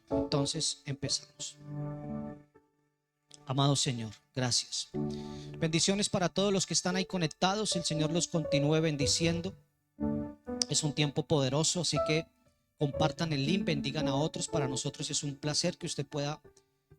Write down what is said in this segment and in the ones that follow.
Entonces empezamos. Amado Señor, gracias. Bendiciones para todos los que están ahí conectados. El Señor los continúe bendiciendo. Es un tiempo poderoso, así que compartan el link, bendigan a otros. Para nosotros es un placer que usted pueda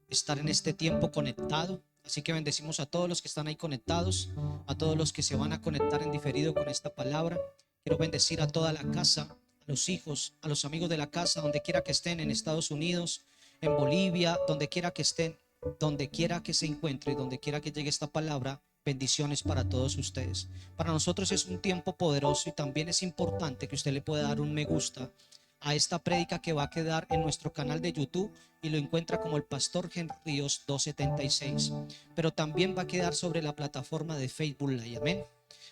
estar en este tiempo conectado. Así que bendecimos a todos los que están ahí conectados, a todos los que se van a conectar en diferido con esta palabra. Quiero bendecir a toda la casa, a los hijos, a los amigos de la casa, donde quiera que estén, en Estados Unidos, en Bolivia, donde quiera que estén, donde quiera que se encuentre, donde quiera que llegue esta palabra. Bendiciones para todos ustedes. Para nosotros es un tiempo poderoso y también es importante que usted le pueda dar un me gusta a esta prédica que va a quedar en nuestro canal de YouTube y lo encuentra como el Pastor Henry Ríos 276, pero también va a quedar sobre la plataforma de Facebook Live. Amén.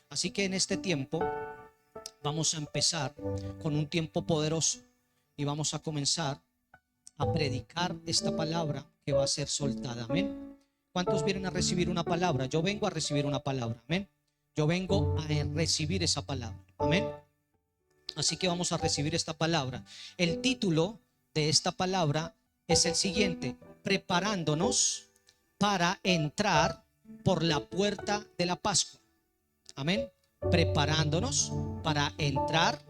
Así que en este tiempo vamos a empezar con un tiempo poderoso y vamos a comenzar a predicar esta palabra que va a ser soltada. Amén. ¿Cuántos vienen a recibir una palabra? Yo vengo a recibir una palabra. Amén. Yo vengo a recibir esa palabra. Amén. Así que vamos a recibir esta palabra. El título de esta palabra es el siguiente: preparándonos para entrar por la puerta de la Pascua. Amén. Preparándonos para entrar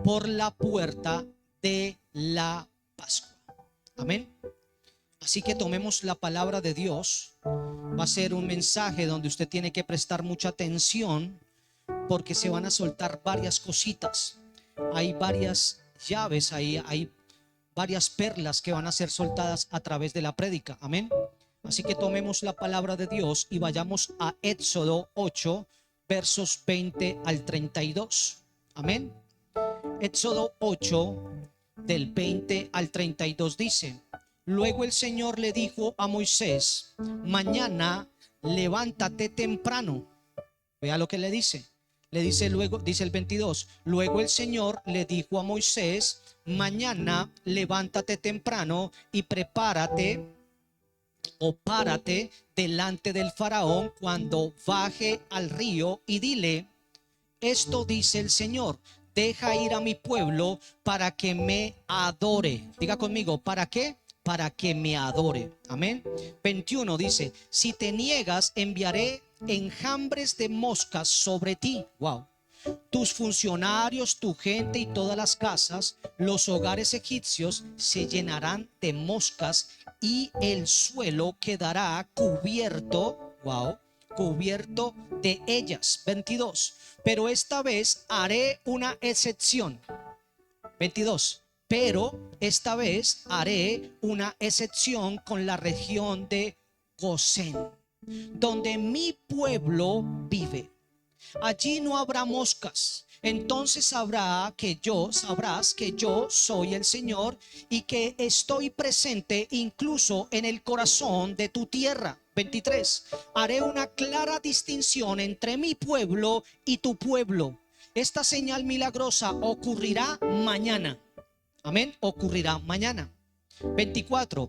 por la puerta de la Pascua. Amén. Así que tomemos la palabra de Dios. Va a ser un mensaje donde usted tiene que prestar mucha atención, porque se van a soltar varias cositas. Hay varias llaves ahí, hay varias perlas que van a ser soltadas a través de la prédica. Amén. Así que tomemos la palabra de Dios y vayamos a Éxodo 8, versos 20 al 32. Amén. Éxodo 8, del 20 al 32 dice: luego el Señor le dijo a Moisés: mañana levántate temprano. Vea lo que le dice. Le dice luego, dice el 22, luego el Señor le dijo a Moisés: mañana levántate temprano y prepárate o párate delante del faraón cuando baje al río y dile: esto dice el Señor, deja ir a mi pueblo para que me adore. Diga conmigo, ¿para qué? Para que me adore. Amén. 21 dice: si te niegas, enviaré enjambres de moscas sobre ti. Wow. Tus funcionarios, tu gente y todas las casas, los hogares egipcios se llenarán de moscas y el suelo quedará cubierto, wow, cubierto de ellas. 22. Pero esta vez haré una excepción. 22. Pero esta vez haré una excepción con la región de Gosén, donde mi pueblo vive. Allí no habrá moscas. Entonces sabrás que yo soy el Señor y que estoy presente incluso en el corazón de tu tierra. 23. Haré una clara distinción entre mi pueblo y tu pueblo. Esta señal milagrosa ocurrirá mañana. Amén. Ocurrirá mañana. 24.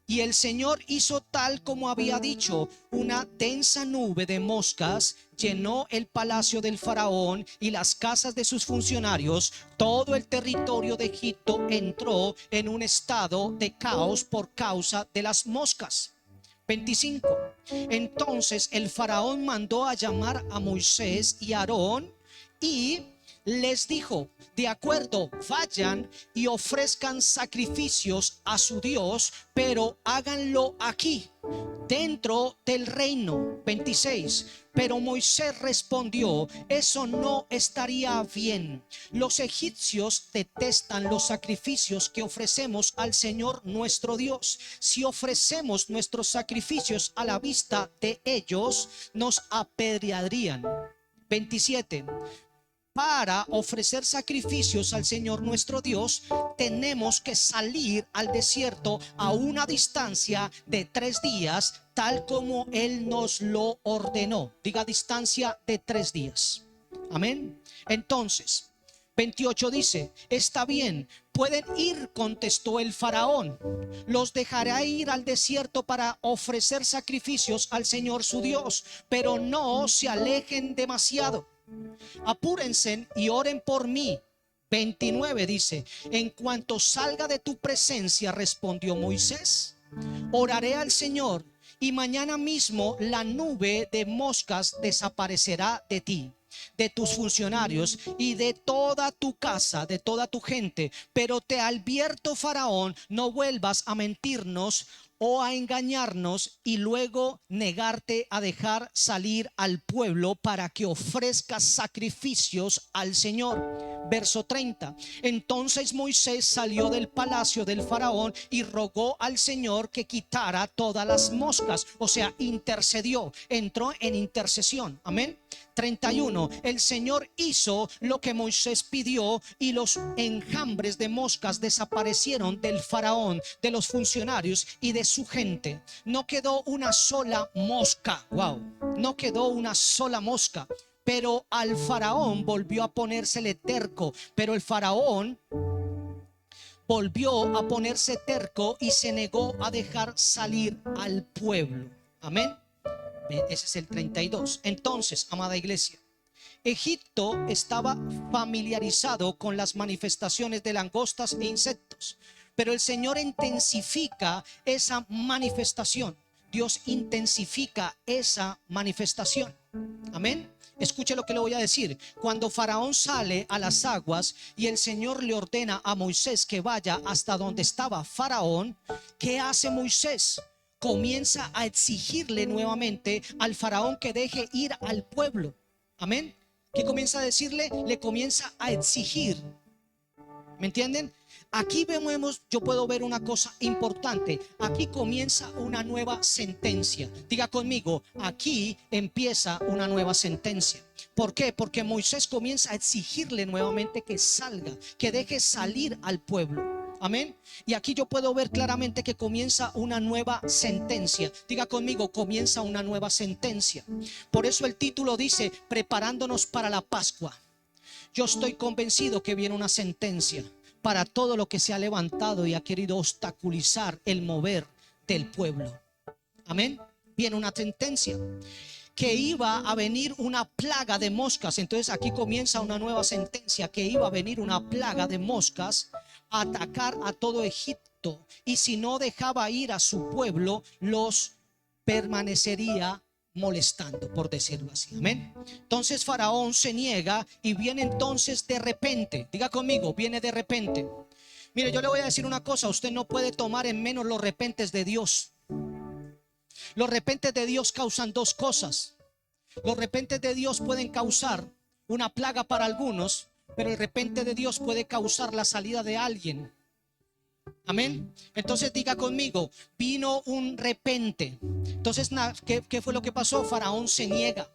Y el Señor hizo tal como había dicho. Una densa nube de moscas llenó el palacio del faraón y las casas de sus funcionarios. Todo el territorio de Egipto entró en un estado de caos por causa de las moscas. 25. Entonces el faraón mandó a llamar a Moisés y a Aarón y les dijo: de acuerdo, vayan y ofrezcan sacrificios a su Dios, pero háganlo aquí, dentro del reino. 26. Pero Moisés respondió: eso no estaría bien. Los egipcios detestan los sacrificios que ofrecemos al Señor nuestro Dios. Si ofrecemos nuestros sacrificios a la vista de ellos, nos apedrearían. 27. Para ofrecer sacrificios al Señor nuestro Dios, tenemos que salir al desierto a una distancia de 3 días, tal como Él nos lo ordenó. Diga, distancia de 3 días. Amén. Entonces, 28 dice: está bien, pueden ir, contestó el faraón. Los dejará ir al desierto para ofrecer sacrificios al Señor su Dios, pero no se alejen demasiado. Apúrense y oren por mí. 29 dice: en cuanto salga de tu presencia, respondió Moisés, oraré al Señor, y mañana mismo la nube de moscas desaparecerá de ti, de tus funcionarios y de toda tu casa, de toda tu gente. Pero te advierto, Faraón, no vuelvas a mentirnos o a engañarnos y luego negarte a dejar salir al pueblo para que ofrezcas sacrificios al Señor. Verso 30. Entonces Moisés salió del palacio del faraón y rogó al Señor que quitara todas las moscas. O sea, intercedió, entró en intercesión. Amén. 31. El Señor hizo lo que Moisés pidió y los enjambres de moscas desaparecieron del faraón, de los funcionarios y de su gente. No quedó una sola mosca. Wow. No quedó una sola mosca. Pero al faraón volvió a ponérsele terco. Pero el faraón volvió a ponerse terco y se negó a dejar salir al pueblo. Amén. Ese es el 32. Entonces, amada iglesia, Egipto estaba familiarizado con las manifestaciones de langostas e insectos, pero el Señor intensifica esa manifestación. Dios intensifica esa manifestación. Amén. Escuche lo que le voy a decir. Cuando Faraón sale a las aguas y el Señor le ordena a Moisés que vaya hasta donde estaba Faraón, ¿qué hace Moisés? Comienza a exigirle nuevamente al faraón que deje ir al pueblo. Amén. ¿Qué comienza a decirle? Le comienza a exigir. ¿Me entienden? Aquí vemos, yo puedo ver una cosa importante. Aquí comienza una nueva sentencia. Diga conmigo, aquí empieza una nueva sentencia. ¿Por qué? Porque Moisés comienza a exigirle nuevamente que salga, que deje salir al pueblo. Amén. Y aquí yo puedo ver claramente que comienza una nueva sentencia. Diga conmigo, comienza una nueva sentencia. Por eso el título dice, preparándonos para la Pascua. Yo estoy convencido que viene una sentencia para todo lo que se ha levantado y ha querido obstaculizar el mover del pueblo. Amén. Viene una sentencia. Que iba a venir una plaga de moscas. Entonces aquí comienza una nueva sentencia, que iba a venir una plaga de moscas a atacar a todo Egipto, y si no dejaba ir a su pueblo, los permanecería molestando, por decirlo así. Amén. Entonces Faraón se niega y viene entonces de repente. Diga conmigo, viene de repente. Mire, yo le voy a decir una cosa, usted no puede tomar en menos los repentes de Dios. Los repentes de Dios causan dos cosas. Los repentes de Dios pueden causar una plaga para algunos, pero el repente de Dios puede causar la salida de alguien. Amén. Entonces diga conmigo, vino un repente. Entonces, ¿qué fue lo que pasó? Faraón se niega.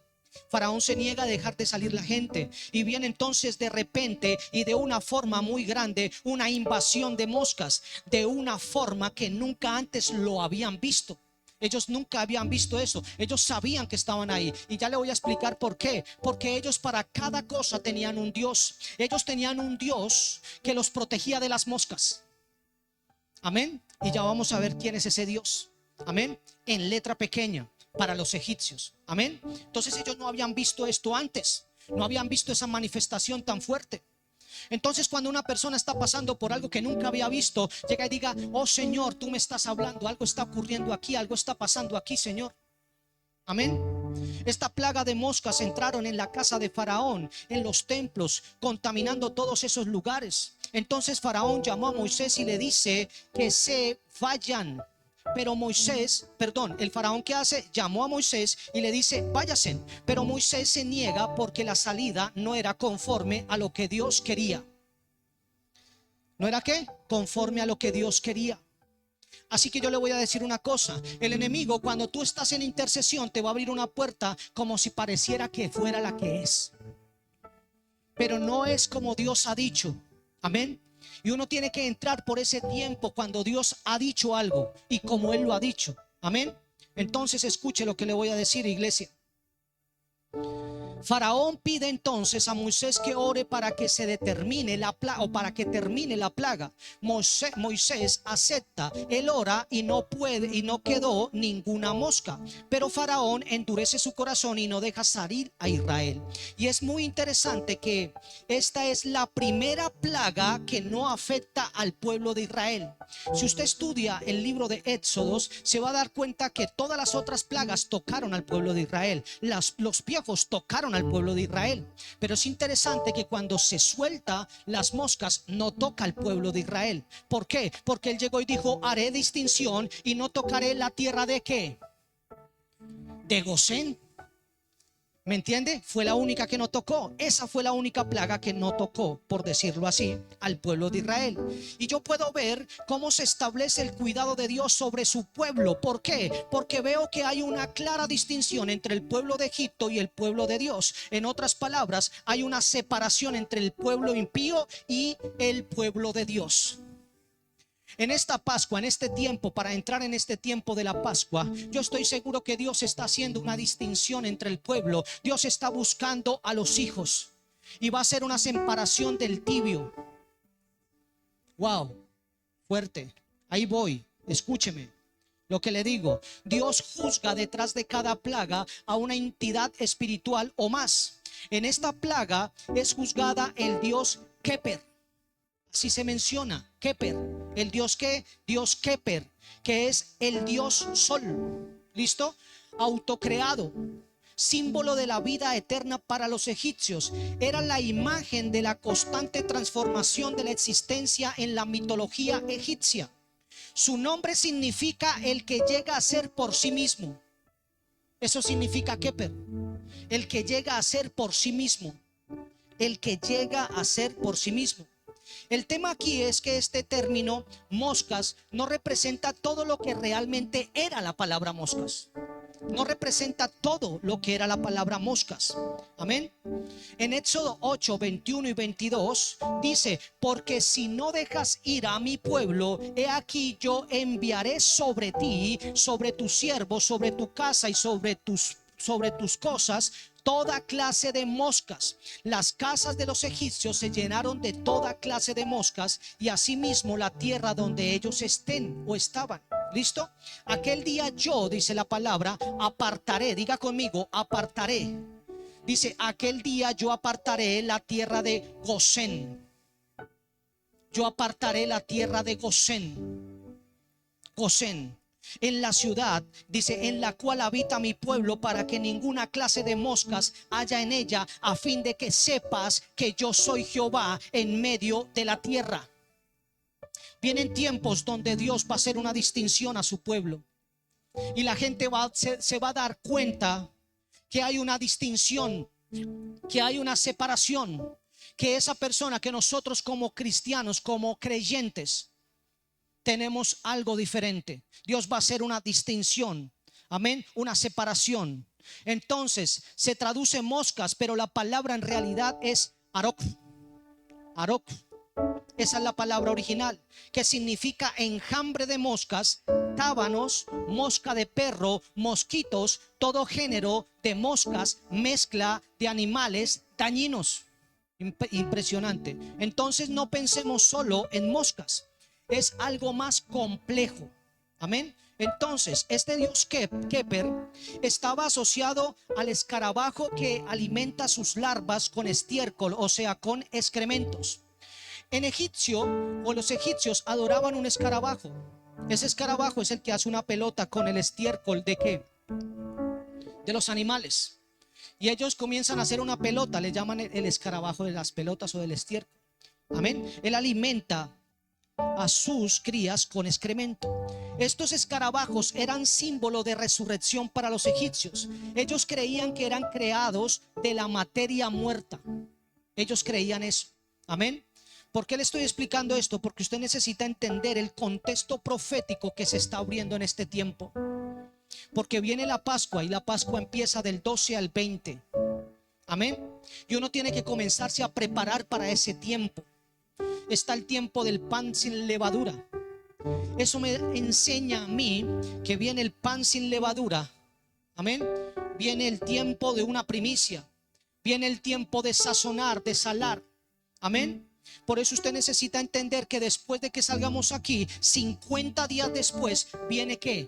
Faraón se niega a dejar de salir la gente, y viene entonces de repente y de una forma muy grande una invasión de moscas, de una forma que nunca antes lo habían visto. Ellos nunca habían visto eso. Ellos sabían que estaban ahí, y ya le voy a explicar por qué. Porque ellos para cada cosa tenían un Dios. Ellos tenían un Dios que los protegía de las moscas. Amén. Y ya vamos a ver quién es ese Dios. Amén. En letra pequeña para los egipcios. Amén. Entonces ellos no habían visto esto antes. No habían visto esa manifestación tan fuerte. Entonces cuando una persona está pasando por algo que nunca había visto, llega y diga, oh Señor, tú me estás hablando, algo está ocurriendo aquí, algo está pasando aquí, Señor. Amén. Esta plaga de moscas entraron en la casa de Faraón, en los templos, contaminando todos esos lugares. Entonces Faraón llamó a Moisés y le dice que se vayan. Pero el faraón, ¿qué hace? Llamó a Moisés y le dice, váyase. Pero Moisés se niega porque la salida no era conforme a lo que Dios quería. ¿No era qué? Conforme a lo que Dios quería. Así que yo le voy a decir una cosa. El enemigo, cuando tú estás en intercesión, te va a abrir una puerta como si pareciera que fuera la que es. Pero no es como Dios ha dicho. Amén. Y uno tiene que entrar por ese tiempo cuando Dios ha dicho algo y como Él lo ha dicho. Amén. Entonces escuche lo que le voy a decir, iglesia. Faraón pide entonces a Moisés que ore para que se determine la plaga, o para que termine la plaga. Moisés acepta, él ora y no puede, y no quedó ninguna mosca. Pero Faraón endurece su corazón y no deja salir a Israel. Y es muy interesante que esta es la primera plaga que no afecta al pueblo de Israel. Si usted estudia el libro de Éxodos, se va a dar cuenta que todas las otras plagas tocaron al pueblo de Israel. Los piojos tocaron al pueblo de Israel. Pero es interesante que cuando se suelta las moscas, no toca al pueblo de Israel. ¿Por qué? Porque él llegó y dijo: haré distinción y no tocaré la tierra de ¿qué? De Gosén. ¿Me entiende? Fue la única que no tocó. Esa fue la única plaga que no tocó, por decirlo así, al pueblo de Israel. Y yo puedo ver cómo se establece el cuidado de Dios sobre su pueblo. ¿Por qué? Porque veo que hay una clara distinción entre el pueblo de Egipto y el pueblo de Dios. En otras palabras, hay una separación entre el pueblo impío y el pueblo de Dios. En esta Pascua, en este tiempo, para entrar en este tiempo de la Pascua, yo estoy seguro que Dios está haciendo una distinción entre el pueblo. Dios está buscando a los hijos y va a hacer una separación del tibio. Wow, fuerte. Ahí voy, escúcheme lo que le digo. Dios juzga detrás de cada plaga a una entidad espiritual o más. En esta plaga es juzgada el Dios Keper. Así se menciona, Keper, el Dios que, Dios Keper, que es el Dios Sol. ¿Listo? Autocreado, símbolo de la vida eterna para los egipcios. Era la imagen de la constante transformación de la existencia en la mitología egipcia. Su nombre significa el que llega a ser por sí mismo. Eso significa Keper, el que llega a ser por sí mismo. El que llega a ser por sí mismo. El tema aquí es que este término moscas no representa todo lo que realmente era la palabra moscas. No representa todo lo que era la palabra moscas. Amén. En Éxodo 8, 21 y 22 dice: porque si no dejas ir a mi pueblo, he aquí yo enviaré sobre ti, sobre tus siervos, sobre tu casa y sobre tus cosas, toda clase de moscas. Las casas de los egipcios se llenaron de toda clase de moscas, y asimismo la tierra donde ellos estén o estaban. ¿Listo? Aquel día yo, dice la palabra, apartaré. Diga conmigo, apartaré. Dice: aquel día yo apartaré la tierra de Gosén. Yo apartaré la tierra de Gosén. Gosén. En la ciudad, dice, en la cual habita mi pueblo, para que ninguna clase de moscas haya en ella, a fin de que sepas que yo soy Jehová en medio de la tierra. Vienen tiempos donde Dios va a hacer una distinción a su pueblo, y la gente se va a dar cuenta que hay una distinción, que hay una separación, que esa persona, que nosotros como cristianos, como creyentes, tenemos algo diferente. Dios va a hacer una distinción. Amén. Una separación. Entonces se traduce moscas, pero la palabra en realidad es arok. Arok. Esa es la palabra original, que significa enjambre de moscas, tábanos, mosca de perro, mosquitos, todo género de moscas, mezcla de animales dañinos. Impresionante. Entonces no pensemos solo en moscas. Es algo más complejo. Amén. Entonces este Dios Keper estaba asociado al escarabajo que alimenta sus larvas con estiércol, o sea, con excrementos. En egipcio, o los egipcios adoraban un escarabajo. Ese escarabajo es el que hace una pelota con el estiércol de ¿qué? De los animales. Y ellos comienzan a hacer una pelota, le llaman el escarabajo de las pelotas o del estiércol. Amén. Él alimenta a sus crías con excremento. Estos escarabajos eran símbolo de resurrección para los egipcios. Ellos creían que eran creados de la materia muerta. Ellos creían eso. Amén. ¿Por qué le estoy explicando esto? Porque usted necesita entender el contexto profético que se está abriendo en este tiempo. Porque viene la Pascua, y la Pascua empieza del 12 al 20. Amén. Y uno tiene que comenzarse a preparar para ese tiempo. Está el tiempo del pan sin levadura. Eso me enseña a mí que viene el pan sin levadura. Amén. Viene el tiempo de una primicia. Viene el tiempo de sazonar, de salar. Amén. Por eso usted necesita entender que después de que salgamos aquí, 50 días después, ¿viene qué?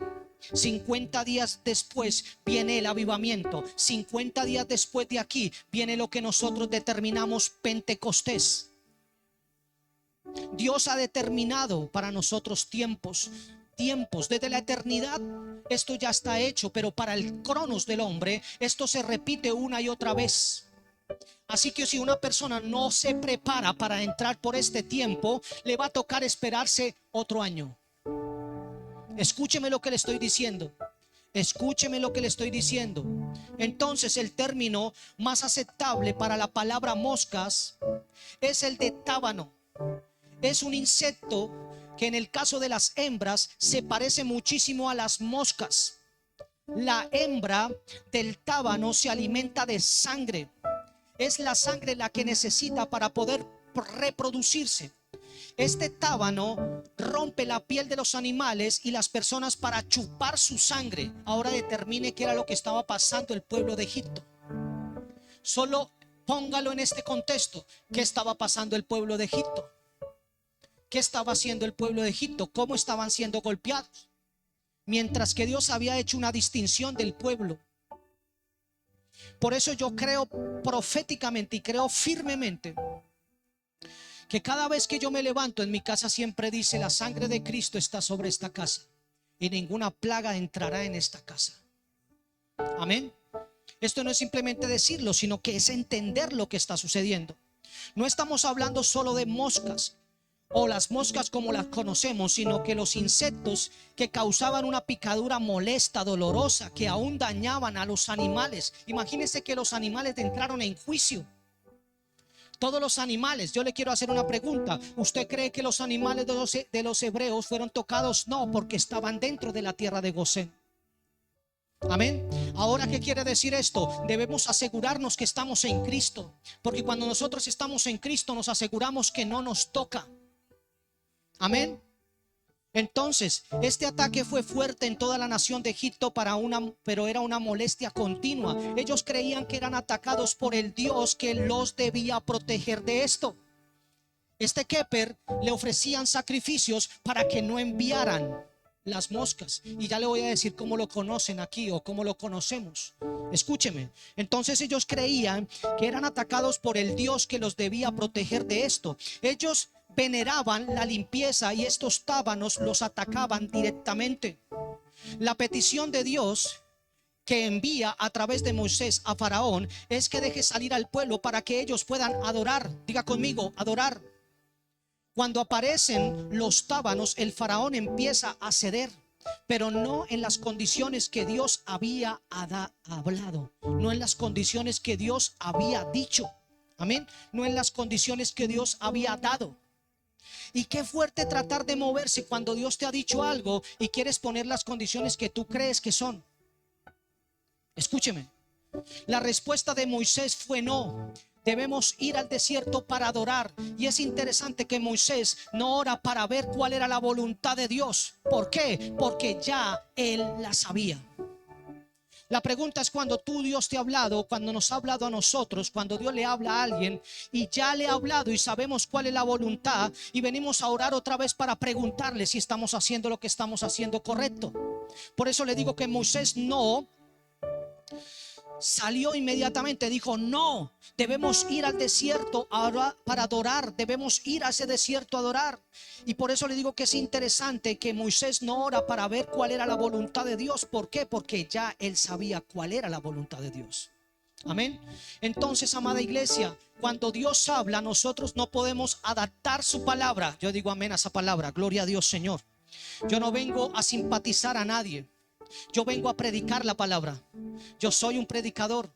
50 días después viene el avivamiento. 50 días después de aquí viene lo que nosotros determinamos Pentecostés. Dios ha determinado para nosotros tiempos. Desde la eternidad esto ya está hecho, pero para el cronos del hombre esto se repite una y otra vez. Así que si una persona no se prepara para entrar por este tiempo, le va a tocar esperarse otro año. Escúcheme lo que le estoy diciendo. Escúcheme lo que le estoy diciendo. Entonces el término más aceptable para la palabra moscas es el de tábano. Es un insecto que en el caso de las hembras se parece muchísimo a las moscas. La hembra del tábano se alimenta de sangre. Es la sangre la que necesita para poder reproducirse. Este tábano rompe la piel de los animales y las personas para chupar su sangre. Ahora determine qué era lo que estaba pasando el pueblo de Egipto. Solo póngalo en este contexto. ¿Qué estaba pasando el pueblo de Egipto? ¿Qué estaba haciendo el pueblo de Egipto? ¿Cómo estaban siendo golpeados? Mientras que Dios había hecho una distinción del pueblo. Por eso yo creo proféticamente y creo firmemente que cada vez que yo me levanto en mi casa siempre dice: la sangre de Cristo está sobre esta casa y ninguna plaga entrará en esta casa. Amén. Esto no es simplemente decirlo, sino que es entender lo que está sucediendo. No estamos hablando solo de moscas o las moscas como las conocemos, sino que los insectos que causaban una picadura molesta, dolorosa, que aún dañaban a los animales. Imagínense que los animales entraron en juicio. Todos los animales. Yo le quiero hacer una pregunta. ¿Usted cree que los animales de los hebreos fueron tocados? No, porque estaban dentro de la tierra de Gosén. Amén. Ahora, ¿qué quiere decir esto? Debemos asegurarnos que estamos en Cristo, porque cuando nosotros estamos en Cristo nos aseguramos que no nos toca. Amén. Entonces, este ataque fue fuerte en toda la nación de Egipto pero era una molestia continua. Ellos creían que eran atacados por el Dios que los debía proteger de esto. Este Keper le ofrecían sacrificios para que no enviaran las moscas. Y ya le voy a decir cómo lo conocen aquí o cómo lo conocemos. Escúcheme. Entonces ellos creían que eran atacados por el Dios que los debía proteger de esto. Ellos veneraban la limpieza y estos tábanos los atacaban directamente. La petición de Dios que envía a través de Moisés a Faraón es que deje salir al pueblo para que ellos puedan adorar. Diga conmigo, adorar. Cuando aparecen los tábanos, el faraón empieza a ceder, pero no en las condiciones que Dios había hablado, no en las condiciones que Dios había dicho. Amén. No en las condiciones que Dios había dado. Y qué fuerte tratar de moverse cuando Dios te ha dicho algo y quieres poner las condiciones que tú crees que son. Escúcheme. La respuesta de Moisés fue no. Debemos ir al desierto para adorar. Y es interesante que Moisés no ora para ver cuál era la voluntad de Dios. ¿Por qué? Porque ya él la sabía. La pregunta es cuando Dios te ha hablado, cuando nos ha hablado a nosotros, cuando Dios le habla a alguien y ya le ha hablado y sabemos cuál es la voluntad y venimos a orar otra vez para preguntarle si estamos haciendo lo que estamos haciendo correcto. Por eso le digo que Moisés no salió inmediatamente, dijo no, debemos ir al desierto para adorar, debemos ir a ese desierto a adorar. Y por eso le digo que es interesante que Moisés no ora para ver cuál era la voluntad de Dios. ¿Por qué? Porque ya él sabía cuál era la voluntad de Dios. Amén. Entonces, amada iglesia, cuando Dios habla, nosotros no podemos adaptar su palabra. Yo digo amén a esa palabra, gloria a Dios, Señor. Yo no vengo a simpatizar a nadie. Yo vengo a predicar la palabra. Yo soy un predicador.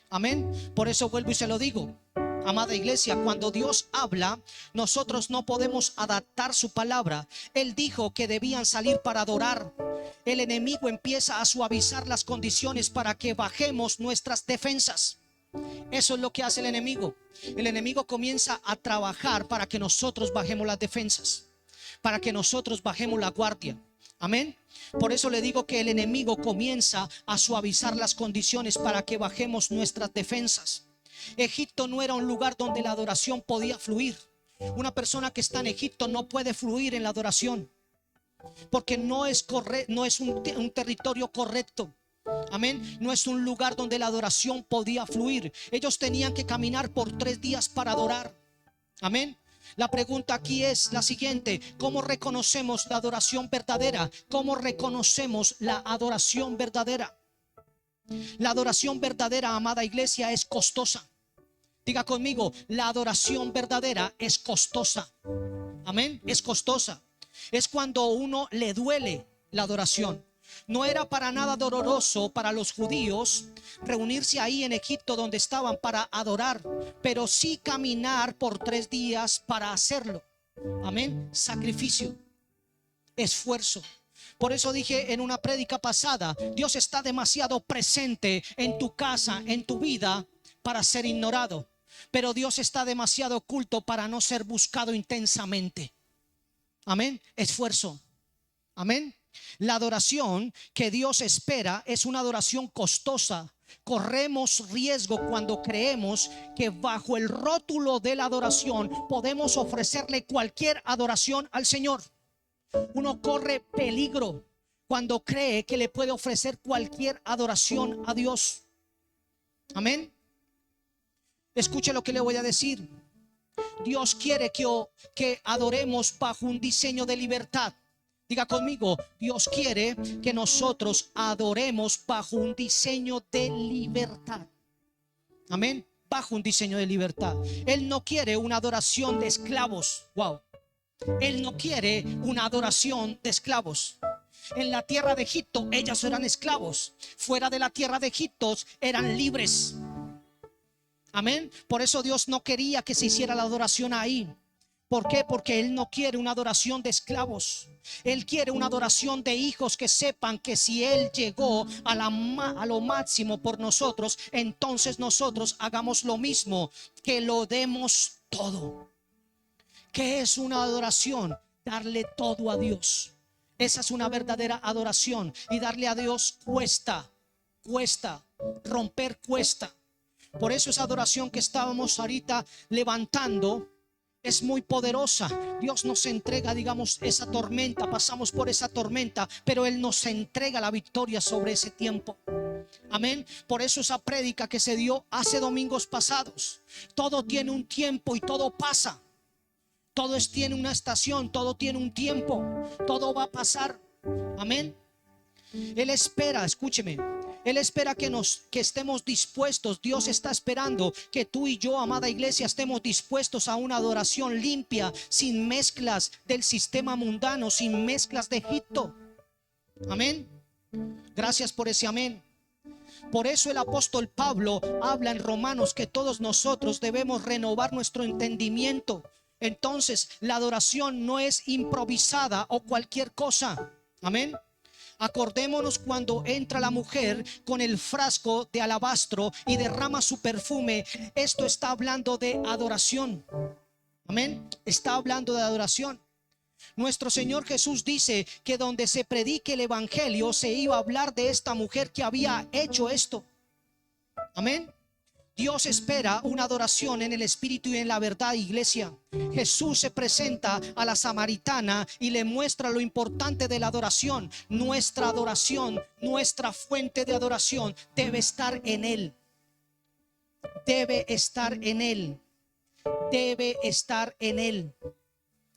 Amén. Por eso vuelvo y se lo digo. Amada iglesia, cuando Dios habla, nosotros no podemos adaptar su palabra. Él dijo que debían salir para adorar. El enemigo empieza a suavizar las condiciones para que bajemos nuestras defensas. Eso es lo que hace el enemigo. El enemigo comienza a trabajar para que nosotros bajemos las defensas, para que nosotros bajemos la guardia. Amén. Por eso le digo que el enemigo comienza a suavizar las condiciones para que bajemos nuestras defensas. Egipto no era un lugar donde la adoración podía fluir. Una persona que está en Egipto no puede fluir en la adoración, porque no es un territorio correcto. Amén. No es un lugar donde la adoración podía fluir. Ellos tenían que caminar por 3 días para adorar. Amén. La pregunta aquí es la siguiente: ¿cómo reconocemos la adoración verdadera? ¿Cómo reconocemos la adoración verdadera? La adoración verdadera, amada iglesia, es costosa. Diga conmigo, la adoración verdadera es costosa. Amén, es costosa. Es cuando a uno le duele la adoración. No era para nada doloroso para los judíos reunirse ahí en Egipto donde estaban para adorar, pero sí caminar por 3 días para hacerlo. Amén, sacrificio, esfuerzo. Por eso dije en una prédica pasada, Dios está demasiado presente en tu casa, en tu vida, para ser ignorado. Pero Dios está demasiado oculto para no ser buscado intensamente. Amén. Esfuerzo. Amén. La adoración que Dios espera es una adoración costosa. Corremos riesgo cuando creemos que bajo el rótulo de la adoración podemos ofrecerle cualquier adoración al Señor. Uno corre peligro cuando cree que le puede ofrecer cualquier adoración a Dios. Amén. Escuche lo que le voy a decir. Dios quiere que adoremos bajo un diseño de libertad. Diga conmigo, Dios quiere que nosotros adoremos bajo un diseño de libertad. Amén. Bajo un diseño de libertad. Él no quiere una adoración de esclavos. Wow. Él no quiere una adoración de esclavos. En la tierra de Egipto ellos eran esclavos. Fuera de la tierra de Egipto eran libres. Amén. Por eso Dios no quería que se hiciera la adoración ahí. ¿Por qué? Porque Él no quiere una adoración de esclavos. Él quiere una adoración de hijos que sepan que si Él llegó a lo máximo por nosotros, entonces nosotros hagamos lo mismo, que lo demos todo. ¿Qué es una adoración? Darle todo a Dios. Esa es una verdadera adoración. Y darle a Dios cuesta. Romper cuesta. Por eso esa adoración que estábamos ahorita levantando es muy poderosa. Dios nos entrega, digamos, esa tormenta. Pasamos por esa tormenta, pero Él nos entrega la victoria sobre ese tiempo. Amén. Por eso esa prédica que se dio hace domingos pasados. Todo tiene un tiempo y todo pasa. Todo tiene una estación, todo tiene un tiempo. Todo va a pasar. Amén. Él espera, escúcheme. Él espera que estemos dispuestos. Dios está esperando que tú y yo, amada iglesia, estemos dispuestos a una adoración limpia, sin mezclas del sistema mundano, sin mezclas de Egipto. Amén. Gracias por ese amén. Por eso el apóstol Pablo habla en Romanos que todos nosotros debemos renovar nuestro entendimiento. Entonces la adoración no es improvisada o cualquier cosa. Amén. Acordémonos cuando entra la mujer con el frasco de alabastro y derrama su perfume. Esto está hablando de adoración. Amén. Está hablando de adoración. Nuestro Señor Jesús dice que donde se predique el evangelio se iba a hablar de esta mujer que había hecho esto. Amén. Dios espera una adoración en el espíritu y en la verdad, iglesia. Jesús se presenta a la samaritana y le muestra lo importante de la adoración. Nuestra adoración, nuestra fuente de adoración debe estar en Él. Debe estar en Él. Debe estar en Él.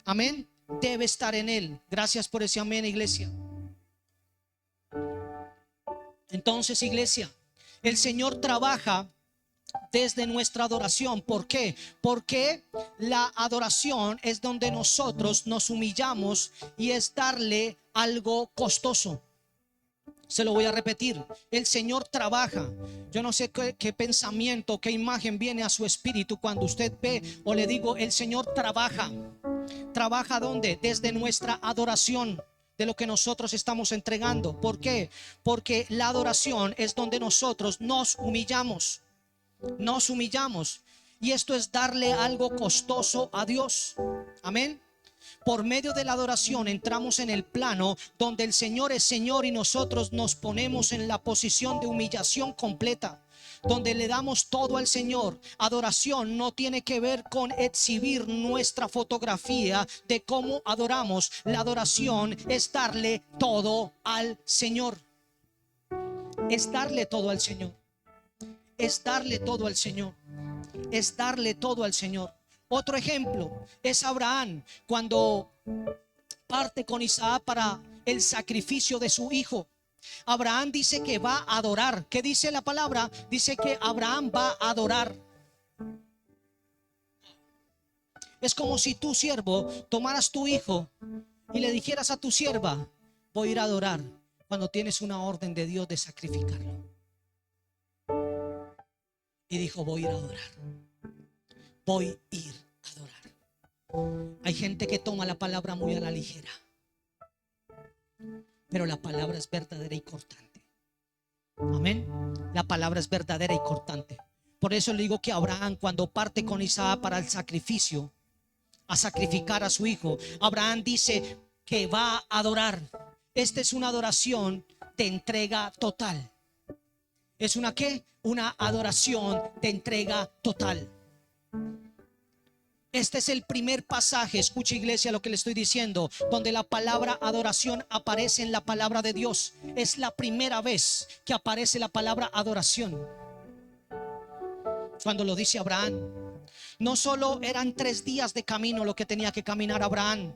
Amén. Debe estar en Él. Gracias por ese amén, iglesia. Entonces, iglesia, el Señor trabaja desde nuestra adoración. ¿Por qué? Porque la adoración es donde nosotros nos humillamos y es darle algo costoso. Se lo voy a repetir. El Señor trabaja. Yo no sé qué pensamiento, qué imagen viene a su espíritu cuando usted ve o le digo el Señor trabaja. ¿Trabaja dónde? Desde nuestra adoración, de lo que nosotros estamos entregando. ¿Por qué? Porque la adoración es donde nosotros nos humillamos. Nos humillamos. Y esto es darle algo costoso a Dios. Amén. Por medio de la adoración entramos en el plano donde el Señor es Señor y nosotros nos ponemos en la posición de humillación completa, donde le damos todo al Señor. Adoración no tiene que ver con exhibir nuestra fotografía de cómo adoramos. La adoración es darle todo al Señor. Es darle todo al Señor. Es darle todo al Señor. Es darle todo al Señor. Otro ejemplo es Abraham cuando parte con Isaac para el sacrificio de su hijo. Abraham dice que va a adorar. ¿Qué dice la palabra? Dice que Abraham va a adorar. Es como si tu siervo tomaras tu hijo y le dijeras a tu sierva: voy a ir a adorar, cuando tienes una orden de Dios de sacrificarlo. Y dijo: voy a ir a adorar. Voy a ir a adorar. Hay gente que toma la palabra muy a la ligera, pero la palabra es verdadera y cortante. Amén. La palabra es verdadera y cortante. Por eso le digo que Abraham, cuando parte con Isaac para el sacrificio, a sacrificar a su hijo, Abraham dice que va a adorar. Esta es una adoración de entrega total. ¿Es una qué? Una adoración de entrega total. Este es el primer pasaje, escucha iglesia lo que le estoy diciendo, donde la palabra adoración aparece en la palabra de Dios. Es la primera vez que aparece la palabra adoración. Cuando lo dice Abraham, no solo eran 3 días de camino lo que tenía que caminar Abraham.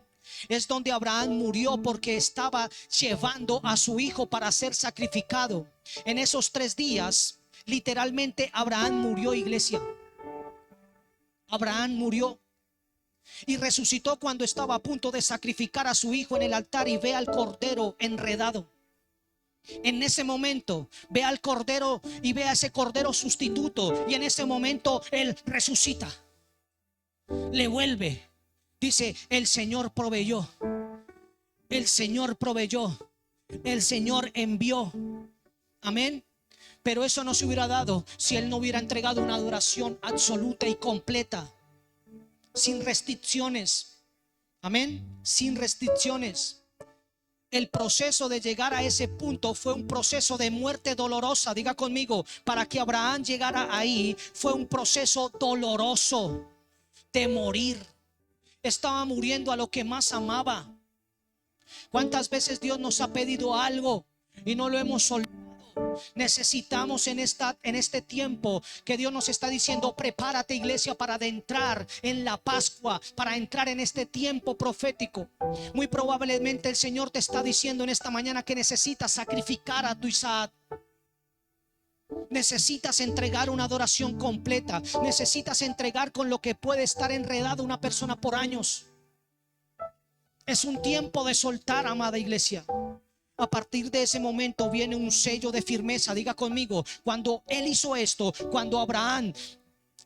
Es donde Abraham murió porque estaba llevando a su hijo para ser sacrificado. En esos 3 días, literalmente Abraham murió, iglesia. Abraham murió y resucitó cuando estaba a punto de sacrificar a su hijo en el altar y ve al cordero enredado. En ese momento ve al cordero y ve a ese cordero sustituto, y en ese momento él resucita, le vuelve. Dice: el Señor proveyó, el Señor proveyó, el Señor envió. Amén. Pero eso no se hubiera dado si él no hubiera entregado una adoración absoluta y completa, sin restricciones. Amén. Sin restricciones. El proceso de llegar a ese punto fue un proceso de muerte dolorosa. Diga conmigo: para que Abraham llegara ahí fue un proceso doloroso de morir. Estaba muriendo a lo que más amaba. ¿Cuántas veces Dios nos ha pedido algo y no lo hemos soltado? Necesitamos en este tiempo que Dios nos está diciendo: prepárate, iglesia, para adentrar en la Pascua, para entrar en este tiempo profético. Muy probablemente el Señor te está diciendo en esta mañana que necesitas sacrificar a tu Isaac. Necesitas entregar una adoración completa. Necesitas entregar con lo que puede estar enredada una persona por años. Es un tiempo de soltar, amada iglesia. A partir de ese momento viene un sello de firmeza. Diga conmigo: cuando él hizo esto, cuando Abraham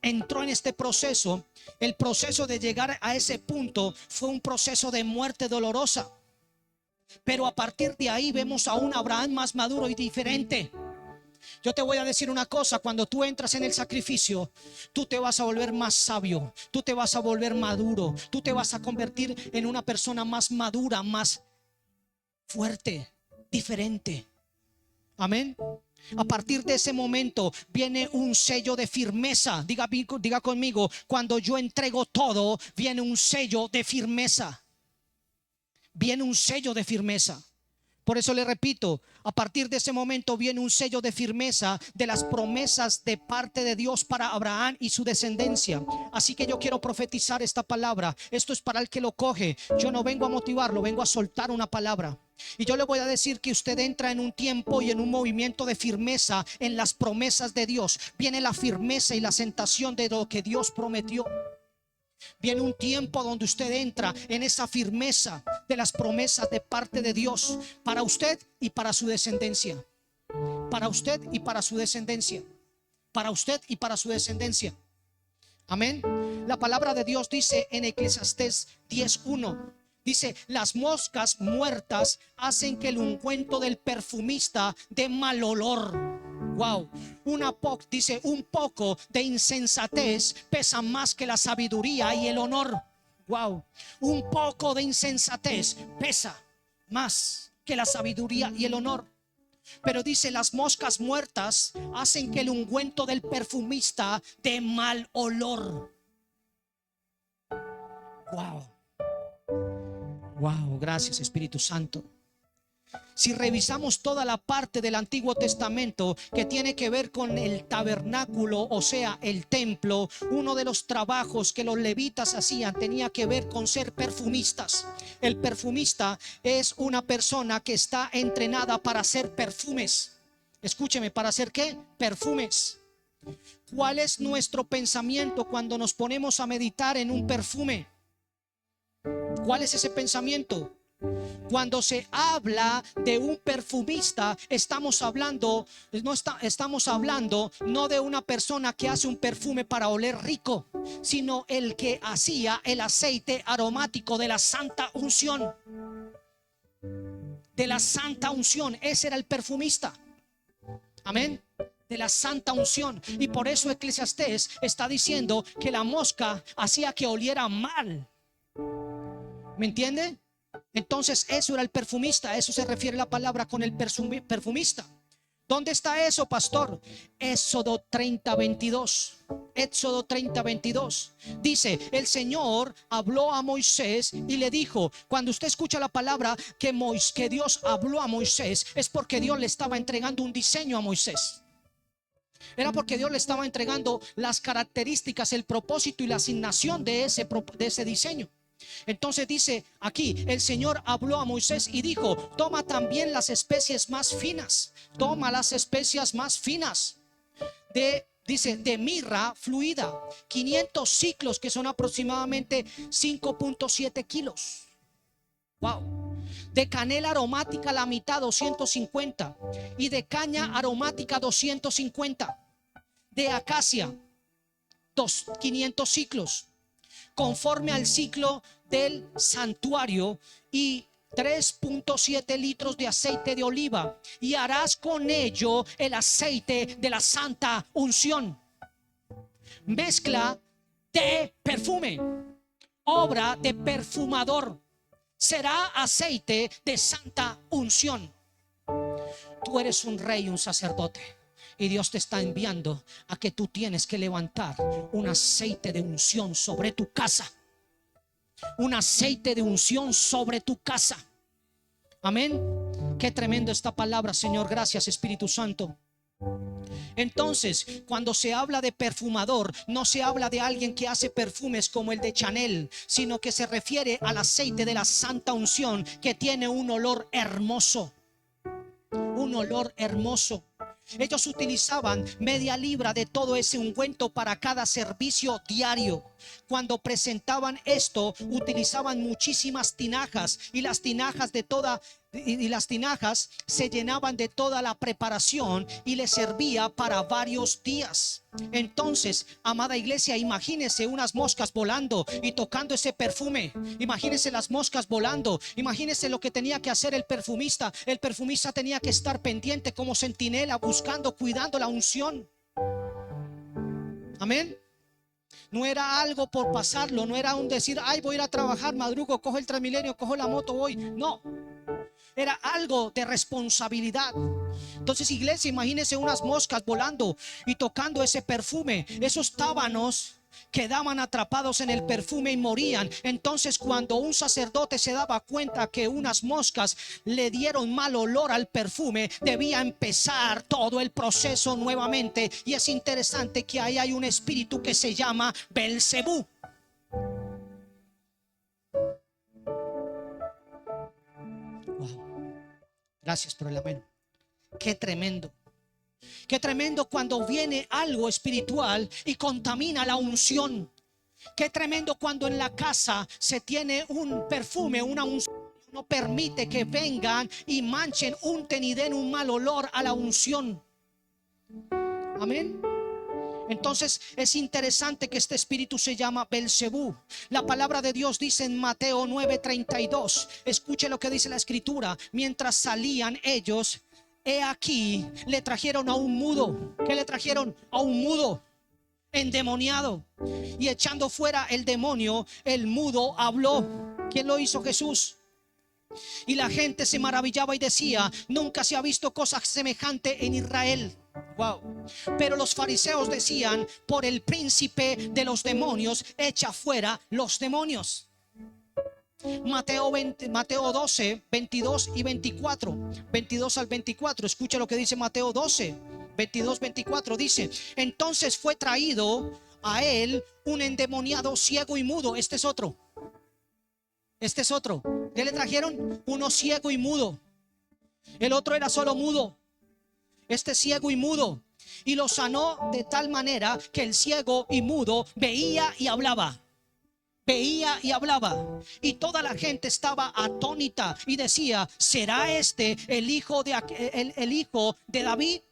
entró en este proceso, el proceso de llegar a ese punto fue un proceso de muerte dolorosa. Pero a partir de ahí vemos a un Abraham más maduro y diferente. Yo te voy a decir una cosa: cuando tú entras en el sacrificio, tú te vas a volver más sabio, tú te vas a volver maduro, tú te vas a convertir en una persona más madura, más fuerte, diferente. Amén. A partir de ese momento viene un sello de firmeza. Diga conmigo: cuando yo entrego todo, viene un sello de firmeza. Viene un sello de firmeza. Por eso le repito, a partir de ese momento viene un sello de firmeza de las promesas de parte de Dios para Abraham y su descendencia. Así que yo quiero profetizar esta palabra. Esto es para el que lo coge. Yo no vengo a motivarlo, vengo a soltar una palabra. Y yo le voy a decir que usted entra en un tiempo y en un movimiento de firmeza en las promesas de Dios. Viene la firmeza y la asentación de lo que Dios prometió. Viene un tiempo donde usted entra en esa firmeza de las promesas de parte de Dios para usted y para su descendencia. Para usted y para su descendencia. Para usted y para su descendencia. Amén. La palabra de Dios dice en Eclesiastés 10:1. Dice: las moscas muertas hacen que el ungüento del perfumista dé mal olor. Wow. Dice: un poco de insensatez pesa más que la sabiduría y el honor. Wow, un poco de insensatez pesa más que la sabiduría y el honor. Pero dice, las moscas muertas hacen que el ungüento del perfumista dé mal olor. Wow. Wow, gracias Espíritu Santo. Si revisamos toda la parte del Antiguo Testamento que tiene que ver con el tabernáculo, o sea, el templo, uno de los trabajos que los levitas hacían tenía que ver con ser perfumistas. El perfumista es una persona que está entrenada para hacer perfumes. Escúcheme, ¿para hacer qué? Perfumes. ¿Cuál es nuestro pensamiento cuando nos ponemos a meditar en un perfume? ¿Cuál es ese pensamiento? Cuando se habla de un perfumista, estamos hablando no de una persona que hace un perfume para oler rico, sino el que hacía el aceite aromático de la santa unción. De la santa unción, ese era el perfumista. Amén. De la santa unción. Y por eso Eclesiastés está diciendo que la mosca hacía que oliera mal. ¿Me entiende? Entonces eso era el perfumista. Eso se refiere la palabra con el perfumista. ¿Dónde está eso, pastor? Éxodo 30:22. Éxodo 30:22 dice: el Señor habló a Moisés y le dijo. Cuando usted escucha la palabra que Dios habló a Moisés, es porque Dios le estaba entregando un diseño a Moisés. Era porque Dios le estaba entregando las características, el propósito y la asignación de ese diseño. Entonces dice aquí: el Señor habló a Moisés y dijo: toma también las especies más finas. Toma las especias más finas de mirra fluida, 500 ciclos, que son aproximadamente 5.7 kilos. Wow. De canela aromática la mitad, 250. Y de caña aromática 250. De acacia 500 ciclos, conforme al ciclo del santuario, y 3.7 litros de aceite de oliva, y harás con ello el aceite de la santa unción. Mezcla de perfume, obra de perfumador, será aceite de santa unción. Tú eres un rey, un sacerdote, y Dios te está enviando a que tú tienes que levantar un aceite de unción sobre tu casa. Un aceite de unción sobre tu casa. Amén. Qué tremendo esta palabra, Señor. Gracias, Espíritu Santo. Entonces, cuando se habla de perfumador, no se habla de alguien que hace perfumes como el de Chanel, sino que se refiere al aceite de la santa unción, que tiene un olor hermoso. Un olor hermoso. Ellos utilizaban media libra de todo ese ungüento para cada servicio diario. Cuando presentaban esto, utilizaban muchísimas tinajas, y las tinajas se llenaban de toda la preparación y les servía para varios días. Entonces, amada iglesia, imagínense unas moscas volando y tocando ese perfume. Imagínense las moscas volando. Imagínense lo que tenía que hacer el perfumista. El perfumista tenía que estar pendiente como centinela, buscando, cuidando la unción. Amén. No era algo por pasarlo, no era un decir: ay, voy a ir a trabajar, madrugo, cojo el Transmilenio, cojo la moto, voy. No, era algo de responsabilidad. Entonces, iglesia, imagínense unas moscas volando y tocando ese perfume. Esos tábanos quedaban atrapados en el perfume y morían. Entonces, cuando un sacerdote se daba cuenta que unas moscas le dieron mal olor al perfume, debía empezar todo el proceso nuevamente. Y es interesante que ahí hay un espíritu que se llama Belcebú. Wow. Gracias por el amén. Qué tremendo. Qué tremendo cuando viene algo espiritual y contamina la unción. Qué tremendo cuando en la casa se tiene un perfume, una unción. No permite que vengan y manchen, unten y den un mal olor a la unción. Amén. Entonces es interesante que este espíritu se llama Belcebú. La palabra de Dios dice en Mateo 9:32. Escuche lo que dice la escritura. Mientras salían ellos, he aquí, le trajeron a un mudo. ¿Qué le trajeron? A un mudo. endemoniado. Y echando fuera el demonio, el mudo habló. ¿Quién lo hizo? Jesús. Y la gente se maravillaba y decía: nunca se ha visto cosa semejante en Israel. Wow. Pero los fariseos decían: por el príncipe de los demonios, echa fuera los demonios. Mateo 12, 22 y 24. 22 al 24. Escucha lo que dice Mateo 12, 22, 24. Dice: entonces fue traído a él un endemoniado ciego y mudo. Este es otro. Este es otro. ¿Qué le trajeron? Uno ciego y mudo. El otro era solo mudo. Este ciego y mudo. Y lo sanó de tal manera que el ciego y mudo veía y hablaba. Veía y hablaba. Y toda la gente estaba atónita y decía: ¿será este el hijo de David?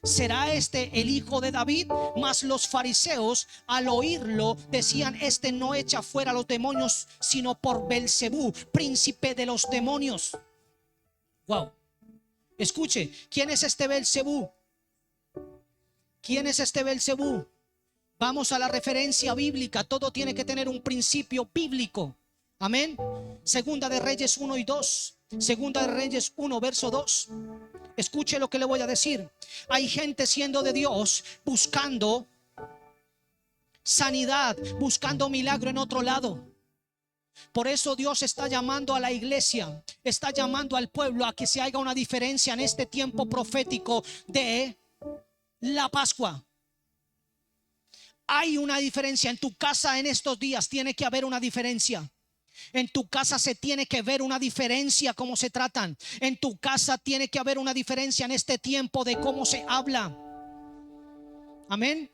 ¿Será este el hijo de David? Mas los fariseos, al oírlo, decían: este no echa fuera los demonios, sino por Belcebú, príncipe de los demonios. Wow. Escuche, ¿quién es este Belcebú? ¿Quién es este Belcebú? Vamos a la referencia bíblica. Todo tiene que tener un principio bíblico. Amén. Segunda de Reyes 1 y 2. Segunda de Reyes 1, verso 2. Escuche lo que le voy a decir. Hay gente siendo de Dios, buscando sanidad, buscando milagro en otro lado. Por eso Dios está llamando a la iglesia, está llamando al pueblo a que se haga una diferencia en este tiempo profético de la Pascua. Hay una diferencia en tu casa en estos días. Tiene que haber una diferencia. En tu casa se tiene que ver una diferencia cómo se tratan. En tu casa tiene que haber una diferencia en este tiempo de cómo se habla. Amén.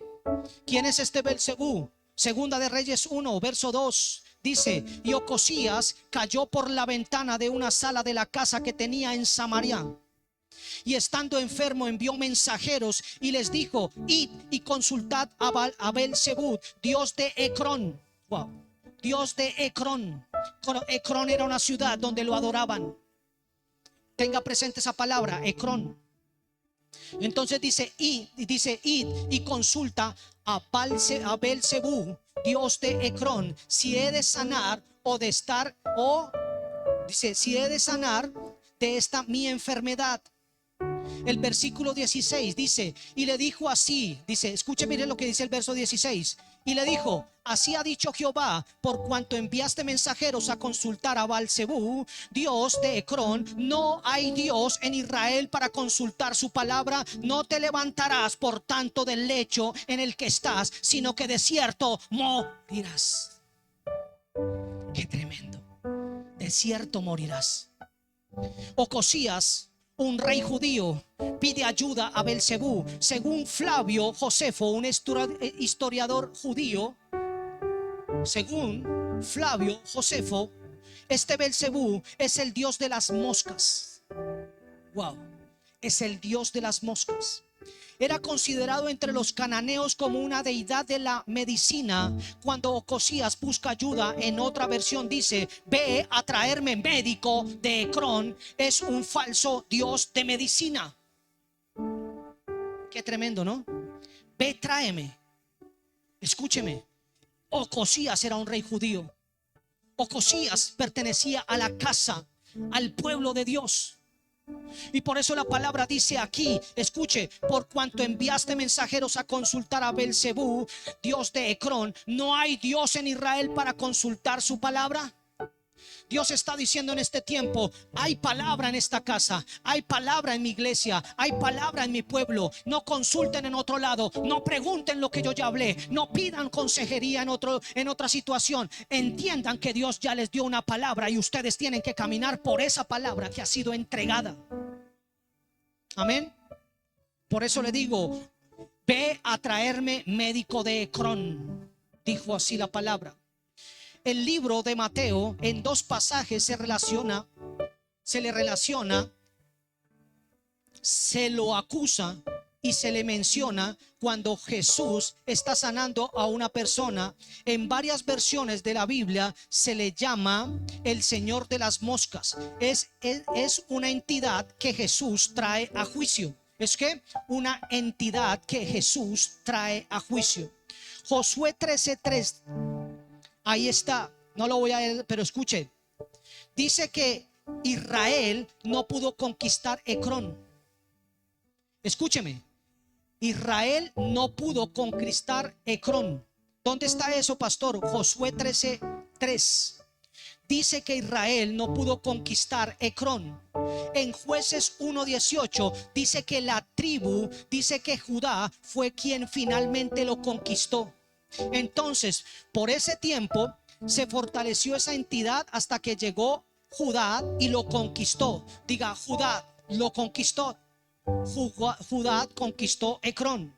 ¿Quién es este Belcebú? Segunda de Reyes 1, verso 2. Dice: y Ocosías cayó por la ventana de una sala de la casa que tenía en Samaria. Y estando enfermo envió mensajeros y les dijo: id y consultad a Belcebú, dios de Ecrón. Wow. Dios de Ecrón. Ecrón era una ciudad donde lo adoraban. Tenga presente esa palabra, Ecrón. Entonces dice: id y consulta a Belcebú, dios de Ecrón, si he de sanar o de estar, o dice, si he de sanar de esta mi enfermedad. El versículo 16 dice: y le dijo así, dice, escuche, mire lo que dice el verso 16. Y le dijo: así ha dicho Jehová, por cuanto enviaste mensajeros a consultar a Belcebú, dios de Ecrón, no hay Dios en Israel para consultar su palabra. No te levantarás por tanto del lecho en el que estás, sino que de cierto morirás. Qué tremendo. De cierto morirás. Ocosías, un rey judío, pide ayuda a Belcebú. Según Flavio Josefo, un historiador judío, según Flavio Josefo, este Belcebú es el dios de las moscas. Wow, es el dios de las moscas. Era considerado entre los cananeos como una deidad de la medicina. Cuando Ocosías busca ayuda, en otra versión dice: ve a traerme médico de Ecrón. Es un falso dios de medicina. Qué tremendo, ¿no? Ve, tráeme. Escúcheme. Ocosías era un rey judío. Ocosías pertenecía a la casa, al pueblo de Dios. Y por eso la palabra dice aquí, escuche: por cuanto enviaste mensajeros a consultar a Belcebú, dios de Ecrón, no hay Dios en Israel para consultar su palabra. Dios está diciendo en este tiempo: hay palabra en esta casa, hay palabra en mi iglesia, hay palabra en mi pueblo. No consulten en otro lado, no pregunten lo que yo ya hablé, no pidan consejería en otra situación. Entiendan que Dios ya les dio una palabra y ustedes tienen que caminar por esa palabra que ha sido entregada. Amén. Por eso le digo: ve a traerme médico de Ecrón. Dijo así la palabra. El libro de Mateo en dos pasajes se le relaciona, se lo acusa y se le menciona cuando Jesús está sanando a una persona. En varias versiones de la Biblia se le llama el Señor de las moscas. Es una entidad que Jesús trae a juicio. Es que una entidad que Jesús trae a juicio. Josué 13:3. Ahí está. No lo voy a leer, pero escuche. Dice que Israel no pudo conquistar Ecrón. Escúcheme. Israel no pudo conquistar Ecrón. ¿Dónde está eso, pastor? Josué 13:3. Dice que Israel no pudo conquistar Ecrón. En Jueces 1:18 dice que la tribu, dice que Judá fue quien finalmente lo conquistó. Entonces, por ese tiempo se fortaleció esa entidad hasta que llegó Judá y lo conquistó. Diga, Judá lo conquistó. Judá conquistó Ecrón.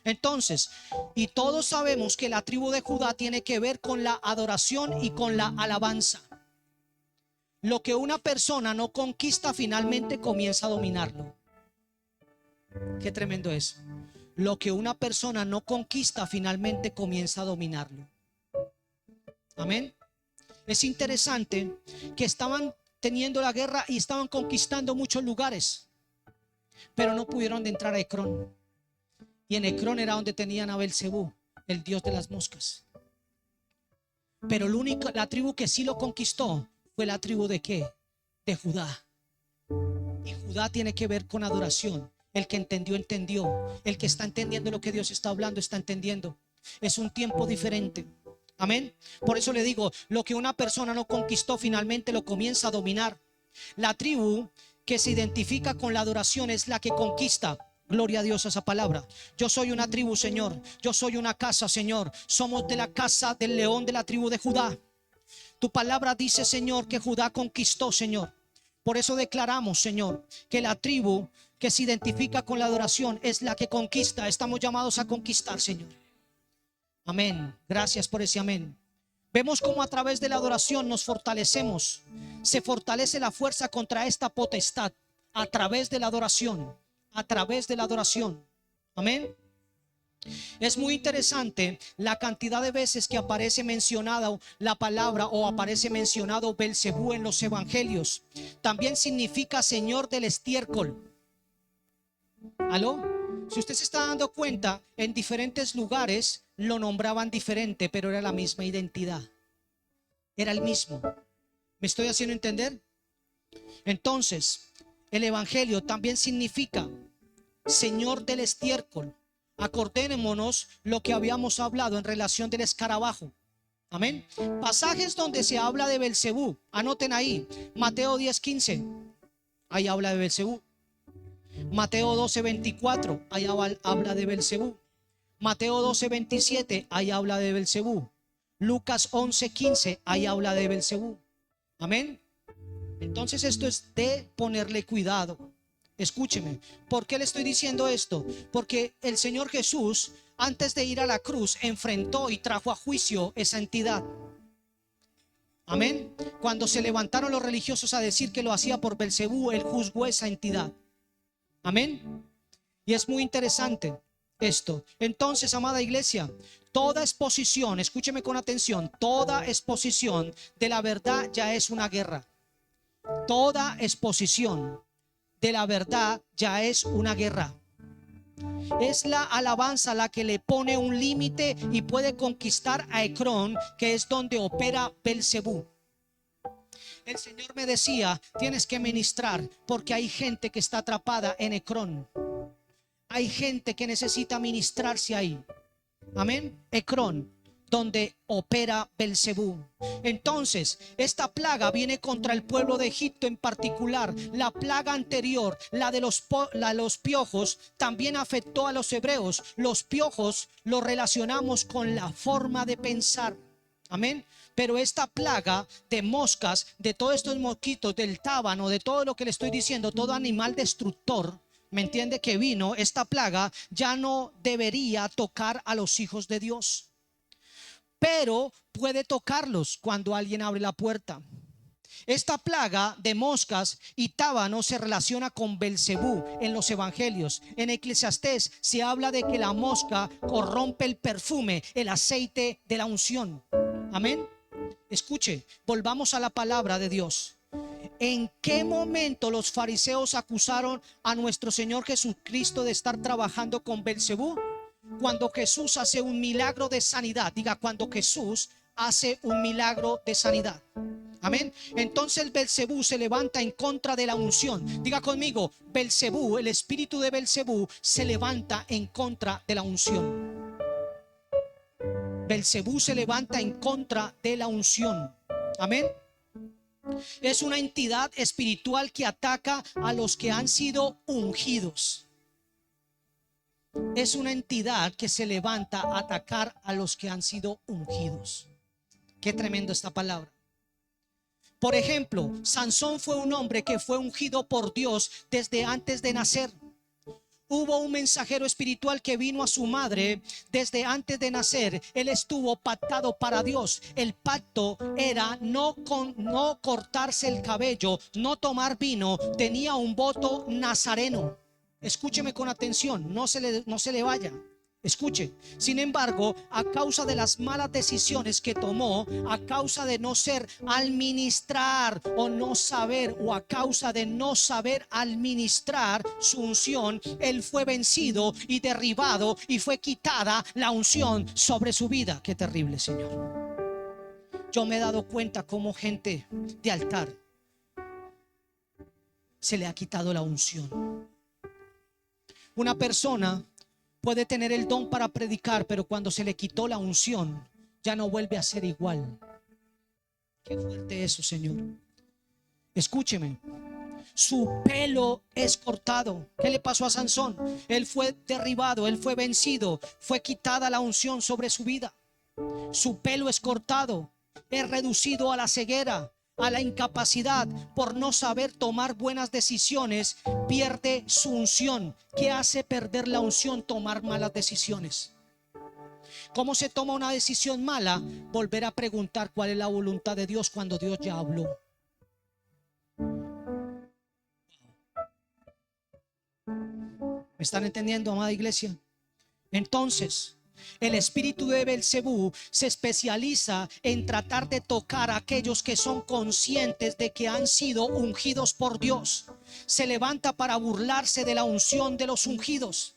Entonces, y todos sabemos que la tribu de Judá tiene que ver con la adoración y con la alabanza. Lo que una persona no conquista finalmente comienza a dominarlo. Qué tremendo es. Lo que una persona no conquista finalmente comienza a dominarlo. Amén. Es interesante que estaban teniendo la guerra y estaban conquistando muchos lugares, pero no pudieron entrar a Ecrón. Y en Ecrón era donde tenían a Belcebú, el dios de las moscas. Pero la tribu que sí lo conquistó fue la tribu de ¿qué? De Judá. Y Judá tiene que ver con adoración. El que entendió, entendió. El que está entendiendo lo que Dios está hablando, está entendiendo. Es un tiempo diferente. Amén. Por eso le digo, lo que una persona no conquistó finalmente lo comienza a dominar. La tribu que se identifica con la adoración es la que conquista. Gloria a Dios a esa palabra. Yo soy una tribu, Señor. Yo soy una casa, Señor. Somos de la casa del león de la tribu de Judá. Tu palabra dice, Señor, que Judá conquistó, Señor. Por eso declaramos, Señor, que la tribu que se identifica con la adoración es la que conquista. Estamos llamados a conquistar, Señor. Amén. Gracias por ese amén. Vemos cómo a través de la adoración nos fortalecemos. Se fortalece la fuerza contra esta potestad a través de la adoración. A través de la adoración. Amén. Es muy interesante la cantidad de veces que aparece mencionada la palabra o aparece mencionado Belcebú en los evangelios. También significa señor del estiércol. ¿Aló? Si usted se está dando cuenta, en diferentes lugares lo nombraban diferente, pero era la misma identidad. Era el mismo. ¿Me estoy haciendo entender? Entonces, el evangelio también significa señor del estiércol. Acordémonos lo que habíamos hablado en relación del escarabajo. Amén. Pasajes donde se habla de Belcebú. Anoten ahí. Mateo 10:15. Ahí habla de Belcebú. Mateo 12:24. Ahí habla de Belcebú. Mateo 12:27. Ahí habla de Belcebú. Lucas 11:15. Ahí habla de Belcebú. Amén. Entonces esto es de ponerle cuidado. Escúcheme, ¿por qué le estoy diciendo esto? Porque el Señor Jesús, antes de ir a la cruz, enfrentó y trajo a juicio esa entidad. Amén. Cuando se levantaron los religiosos a decir que lo hacía por Belcebú, él juzgó esa entidad. Amén. Y es muy interesante esto. Entonces, amada iglesia, toda exposición, escúcheme con atención, toda exposición de la verdad ya es una guerra. Toda exposición de la verdad ya es una guerra. Es la alabanza la que le pone un límite y puede conquistar a Ecrón, que es donde opera Belcebú. El Señor me decía, tienes que ministrar porque hay gente que está atrapada en Ecrón. Hay gente que necesita ministrarse ahí. Amén. Ecrón, donde opera Belcebú. Entonces, esta plaga viene contra el pueblo de Egipto en particular. La plaga anterior, la de los piojos, también afectó a los hebreos. Los piojos los relacionamos con la forma de pensar. Amén. Pero esta plaga de moscas, de todos estos mosquitos, del tábano, de todo lo que le estoy diciendo, todo animal destructor, ¿me entiende? Que vino, esta plaga ya no debería tocar a los hijos de Dios. Pero puede tocarlos cuando alguien abre la puerta. Esta plaga de moscas y tábano se relaciona con Belcebú en los evangelios. En Eclesiastés se habla de que la mosca corrompe el perfume, el aceite de la unción. Amén. Escuche, volvamos a la palabra de Dios. ¿En qué momento los fariseos acusaron a nuestro Señor Jesucristo de estar trabajando con Belcebú? cuando Jesús hace un milagro de sanidad. Diga, cuando Jesús hace un milagro de sanidad. Amén. Entonces el Belcebú se levanta en contra de la unción. Diga conmigo, Belcebú, el espíritu de Belcebú se levanta en contra de la unción. Belcebú se levanta en contra de la unción. Amén. Es una entidad espiritual que ataca a los que han sido ungidos. Es una entidad que se levanta a atacar a los que han sido ungidos. Qué tremendo esta palabra. Por ejemplo, Sansón fue un hombre que fue ungido por Dios desde antes de nacer. Hubo un mensajero espiritual que vino a su madre desde antes de nacer. Él estuvo pactado para Dios. El pacto era no cortarse el cabello, no tomar vino. Tenía un voto nazareno. Escúcheme con atención, no se le vaya. Escuche. Sin embargo, a causa de las malas decisiones que tomó, a causa de no ser administrar o no saber, o a causa de no saber administrar su unción, él fue vencido y derribado y fue quitada la unción sobre su vida. Qué terrible, Señor. Yo me he dado cuenta cómo gente de altar se le ha quitado la unción. Una persona puede tener el don para predicar, pero cuando se le quitó la unción, ya no vuelve a ser igual. Qué fuerte eso, Señor. Escúcheme. Su pelo es cortado. ¿Qué le pasó a Sansón? Él fue derribado, él fue vencido, fue quitada la unción sobre su vida. Su pelo es cortado, es reducido a la ceguera, a la incapacidad por no saber tomar buenas decisiones. Pierde su unción. ¿Qué hace perder la unción? Tomar malas decisiones. ¿Cómo se toma una decisión mala? Volver a preguntar cuál es la voluntad de Dios cuando Dios ya habló. ¿Me están entendiendo, amada iglesia? Entonces, el espíritu de Belcebú se especializa en tratar de tocar a aquellos que son conscientes de que han sido ungidos por Dios. Se levanta para burlarse de la unción de los ungidos.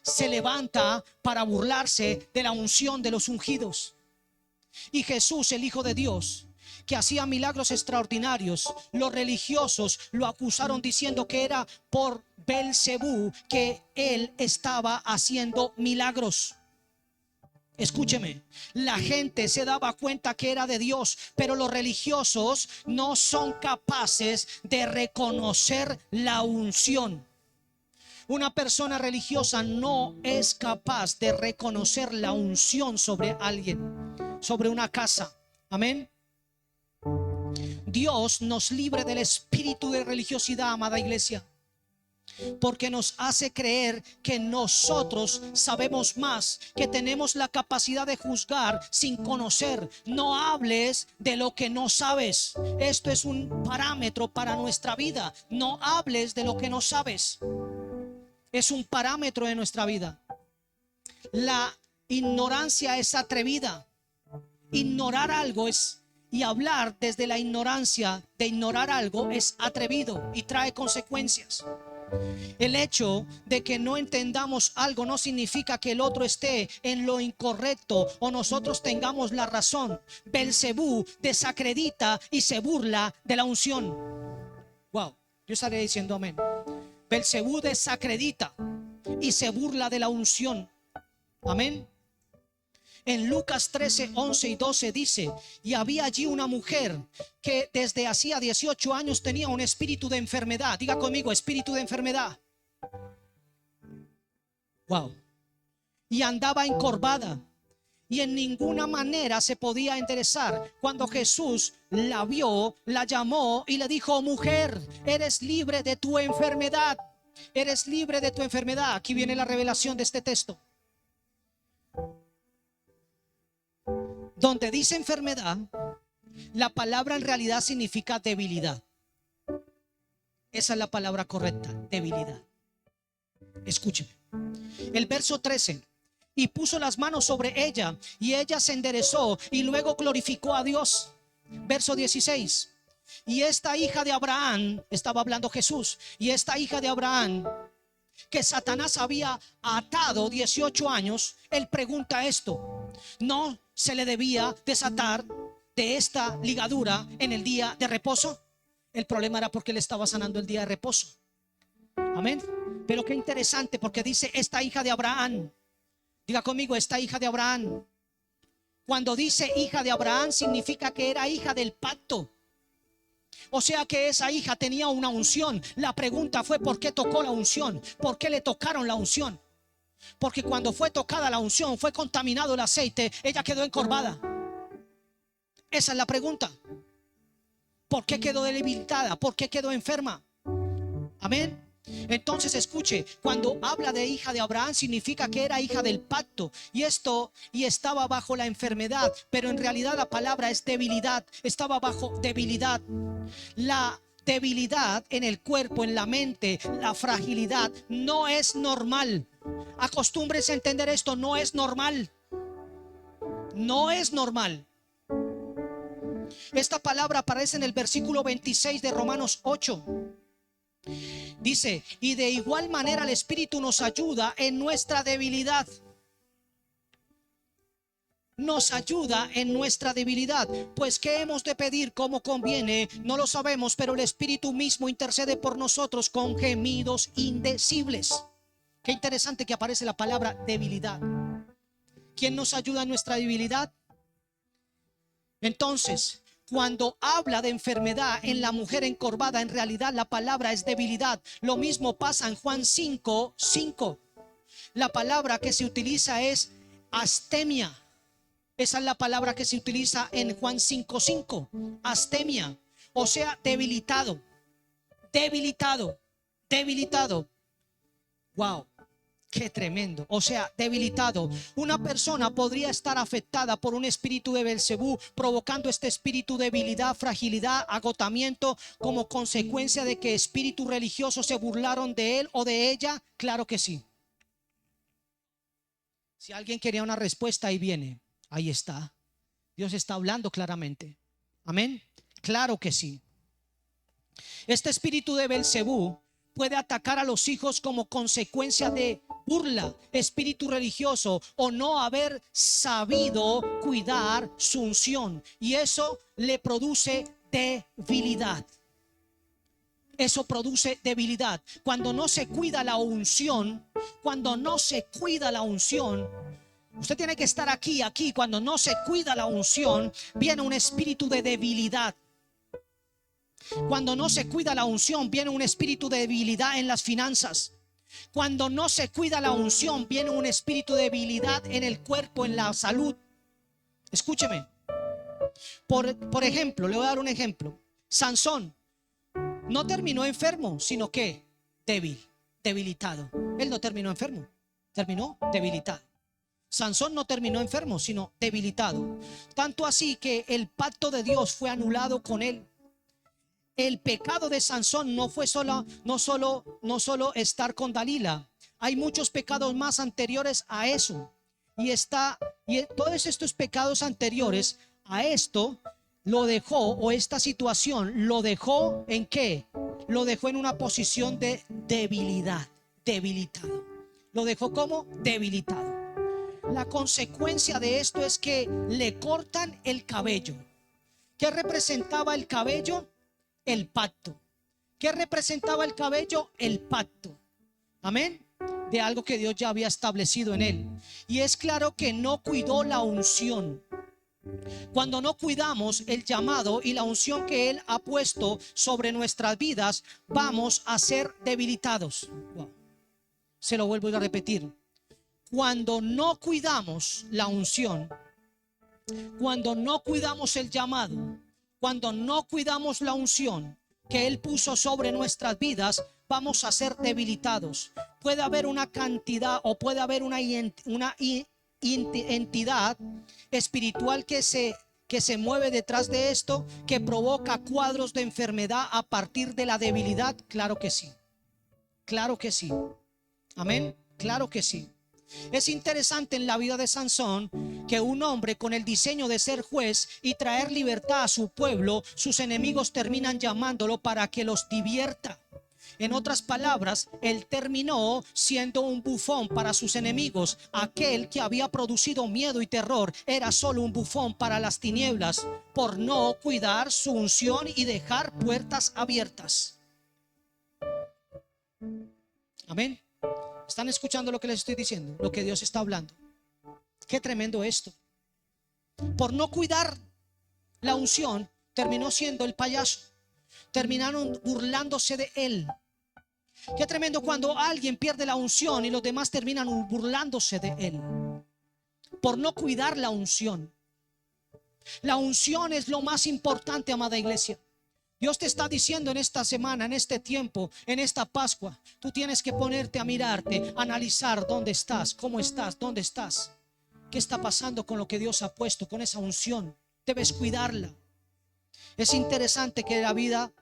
Se levanta para burlarse de la unción de los ungidos. Y Jesús, el Hijo de Dios, que hacía milagros extraordinarios, los religiosos lo acusaron diciendo que era por Belcebú que él estaba haciendo milagros. Escúcheme, la gente se daba cuenta que era de Dios, pero los religiosos no son capaces de reconocer la unción. Una persona religiosa no es capaz de reconocer la unción sobre alguien, sobre una casa. Amén. Dios nos libre del espíritu de religiosidad, amada iglesia, porque nos hace creer que nosotros sabemos más, que tenemos la capacidad de juzgar sin conocer. No hables de lo que no sabes. Esto es un parámetro para nuestra vida. No hables de lo que no sabes. Es un parámetro de nuestra vida. La ignorancia es atrevida. Ignorar algo es, y hablar desde la ignorancia de ignorar algo es atrevido y trae consecuencias. El hecho de que no entendamos algo no significa que el otro esté en lo incorrecto o nosotros tengamos la razón. Belcebú desacredita y se burla de la unción. Wow, yo estaré diciendo amén. Belcebú desacredita y se burla de la unción. Amén. En Lucas 13, 11 y 12 dice: y había allí una mujer que desde hacía 18 años tenía un espíritu de enfermedad. Diga conmigo, espíritu de enfermedad. Wow. Y andaba encorvada y en ninguna manera se podía enderezar. Cuando Jesús la vio, la llamó y le dijo: mujer, eres libre de tu enfermedad. Eres libre de tu enfermedad. Aquí viene la revelación de este texto. Donde dice enfermedad, la palabra en realidad significa debilidad. Esa es la palabra correcta, debilidad. Escúcheme. El verso 13: y puso las manos sobre ella y ella se enderezó y luego glorificó a Dios. Verso 16: y esta hija de Abraham, estaba hablando Jesús, y esta hija de Abraham que Satanás había atado 18 años, él pregunta esto: ¿no se le debía desatar de esta ligadura en el día de reposo? El problema era porque él estaba sanando el día de reposo. Amén. Pero qué interesante, porque dice esta hija de Abraham. Diga conmigo, esta hija de Abraham. Cuando dice hija de Abraham, significa que era hija del pacto. O sea que esa hija tenía una unción. La pregunta fue: ¿por qué tocó la unción? ¿Por qué le tocaron la unción? Porque cuando fue tocada la unción, fue contaminado el aceite, ella quedó encorvada. Esa es la pregunta. ¿Por qué quedó debilitada? ¿Por qué quedó enferma? Amén. Entonces escuche, cuando habla de hija de Abraham, significa que era hija del pacto, y estaba bajo la enfermedad, pero en realidad la palabra es debilidad. Estaba bajo debilidad. La debilidad en el cuerpo, en la mente, la fragilidad no es normal. Acostúmbrese a entender esto: no es normal. No es normal. Esta palabra aparece en el versículo 26 de Romanos 8. Dice: y de igual manera el Espíritu nos ayuda en nuestra debilidad. Nos ayuda en nuestra debilidad. Pues ¿qué hemos de pedir como conviene? No lo sabemos, pero el Espíritu mismo intercede por nosotros con gemidos indecibles. Qué interesante que aparece la palabra debilidad. ¿Quién nos ayuda en nuestra debilidad? Entonces, cuando habla de enfermedad en la mujer encorvada, en realidad la palabra es debilidad. Lo mismo pasa en Juan 5:5. La palabra que se utiliza es astemia. Esa es la palabra que se utiliza en Juan 5:5. Astemia. O sea, debilitado. Debilitado. Debilitado. Wow. Qué tremendo. O sea, debilitado. Una persona podría estar afectada por un espíritu de Belcebú, provocando este espíritu de debilidad, fragilidad, agotamiento, como consecuencia de que espíritus religiosos se burlaron de él o de ella. Claro que sí. Si alguien quería una respuesta, ahí viene. Ahí está. Dios está hablando claramente. Amén. Claro que sí. Este espíritu de Belcebú puede atacar a los hijos como consecuencia de burla, espíritu religioso, o no haber sabido cuidar su unción, y eso le produce debilidad. Eso produce debilidad. Cuando no se cuida la unción, cuando no se cuida la unción, usted tiene que estar aquí. Cuando no se cuida la unción, viene un espíritu de debilidad. Cuando no se cuida la unción, viene un espíritu de debilidad en las finanzas. Cuando no se cuida la unción, viene un espíritu de debilidad en el cuerpo, en la salud. Escúcheme. Por ejemplo, le voy a dar un ejemplo. Sansón no terminó enfermo, sino que debilitado. Él no terminó enfermo, terminó debilitado. Sansón no terminó enfermo, sino debilitado. Tanto así que el pacto de Dios fue anulado con él. El pecado de Sansón no fue no solo estar con Dalila. Hay muchos pecados más anteriores a eso. Y todos estos pecados anteriores a esto lo dejó, o esta situación lo dejó ¿en qué? Lo dejó en una posición de debilidad, debilitado. Lo dejó como debilitado. La consecuencia de esto es que le cortan el cabello. ¿Qué representaba el cabello? El pacto. ¿Qué representaba el cabello? El pacto. Amén. De algo que Dios ya había establecido en él. Y es claro que no cuidó la unción. Cuando no cuidamos el llamado y la unción que Él ha puesto sobre nuestras vidas, vamos a ser debilitados. Wow. Se lo vuelvo a repetir. Cuando no cuidamos la unción, cuando no cuidamos el llamado, cuando no cuidamos la unción que Él puso sobre nuestras vidas, vamos a ser debilitados. Puede haber una cantidad, o puede haber una entidad espiritual que se mueve detrás de esto, que provoca cuadros de enfermedad a partir de la debilidad. Claro que sí. Claro que sí. Amén. Claro que sí. Es interesante en la vida de Sansón que un hombre con el diseño de ser juez y traer libertad a su pueblo, sus enemigos terminan llamándolo para que los divierta. En otras palabras, él terminó siendo un bufón para sus enemigos. Aquel que había producido miedo y terror era solo un bufón para las tinieblas por no cuidar su unción y dejar puertas abiertas. Amén. ¿Están escuchando lo que les estoy diciendo? Lo que Dios está hablando. Qué tremendo esto. Por no cuidar la unción, terminó siendo el payaso. Terminaron burlándose de él. Qué tremendo cuando alguien pierde la unción y los demás terminan burlándose de él. Por no cuidar la unción. La unción es lo más importante, amada iglesia. Dios te está diciendo en esta semana, en este tiempo, en esta Pascua, tú tienes que ponerte a mirarte, a analizar dónde estás, cómo estás, dónde estás. ¿Qué está pasando con lo que Dios ha puesto, con esa unción? Debes cuidarla. Es interesante que la vida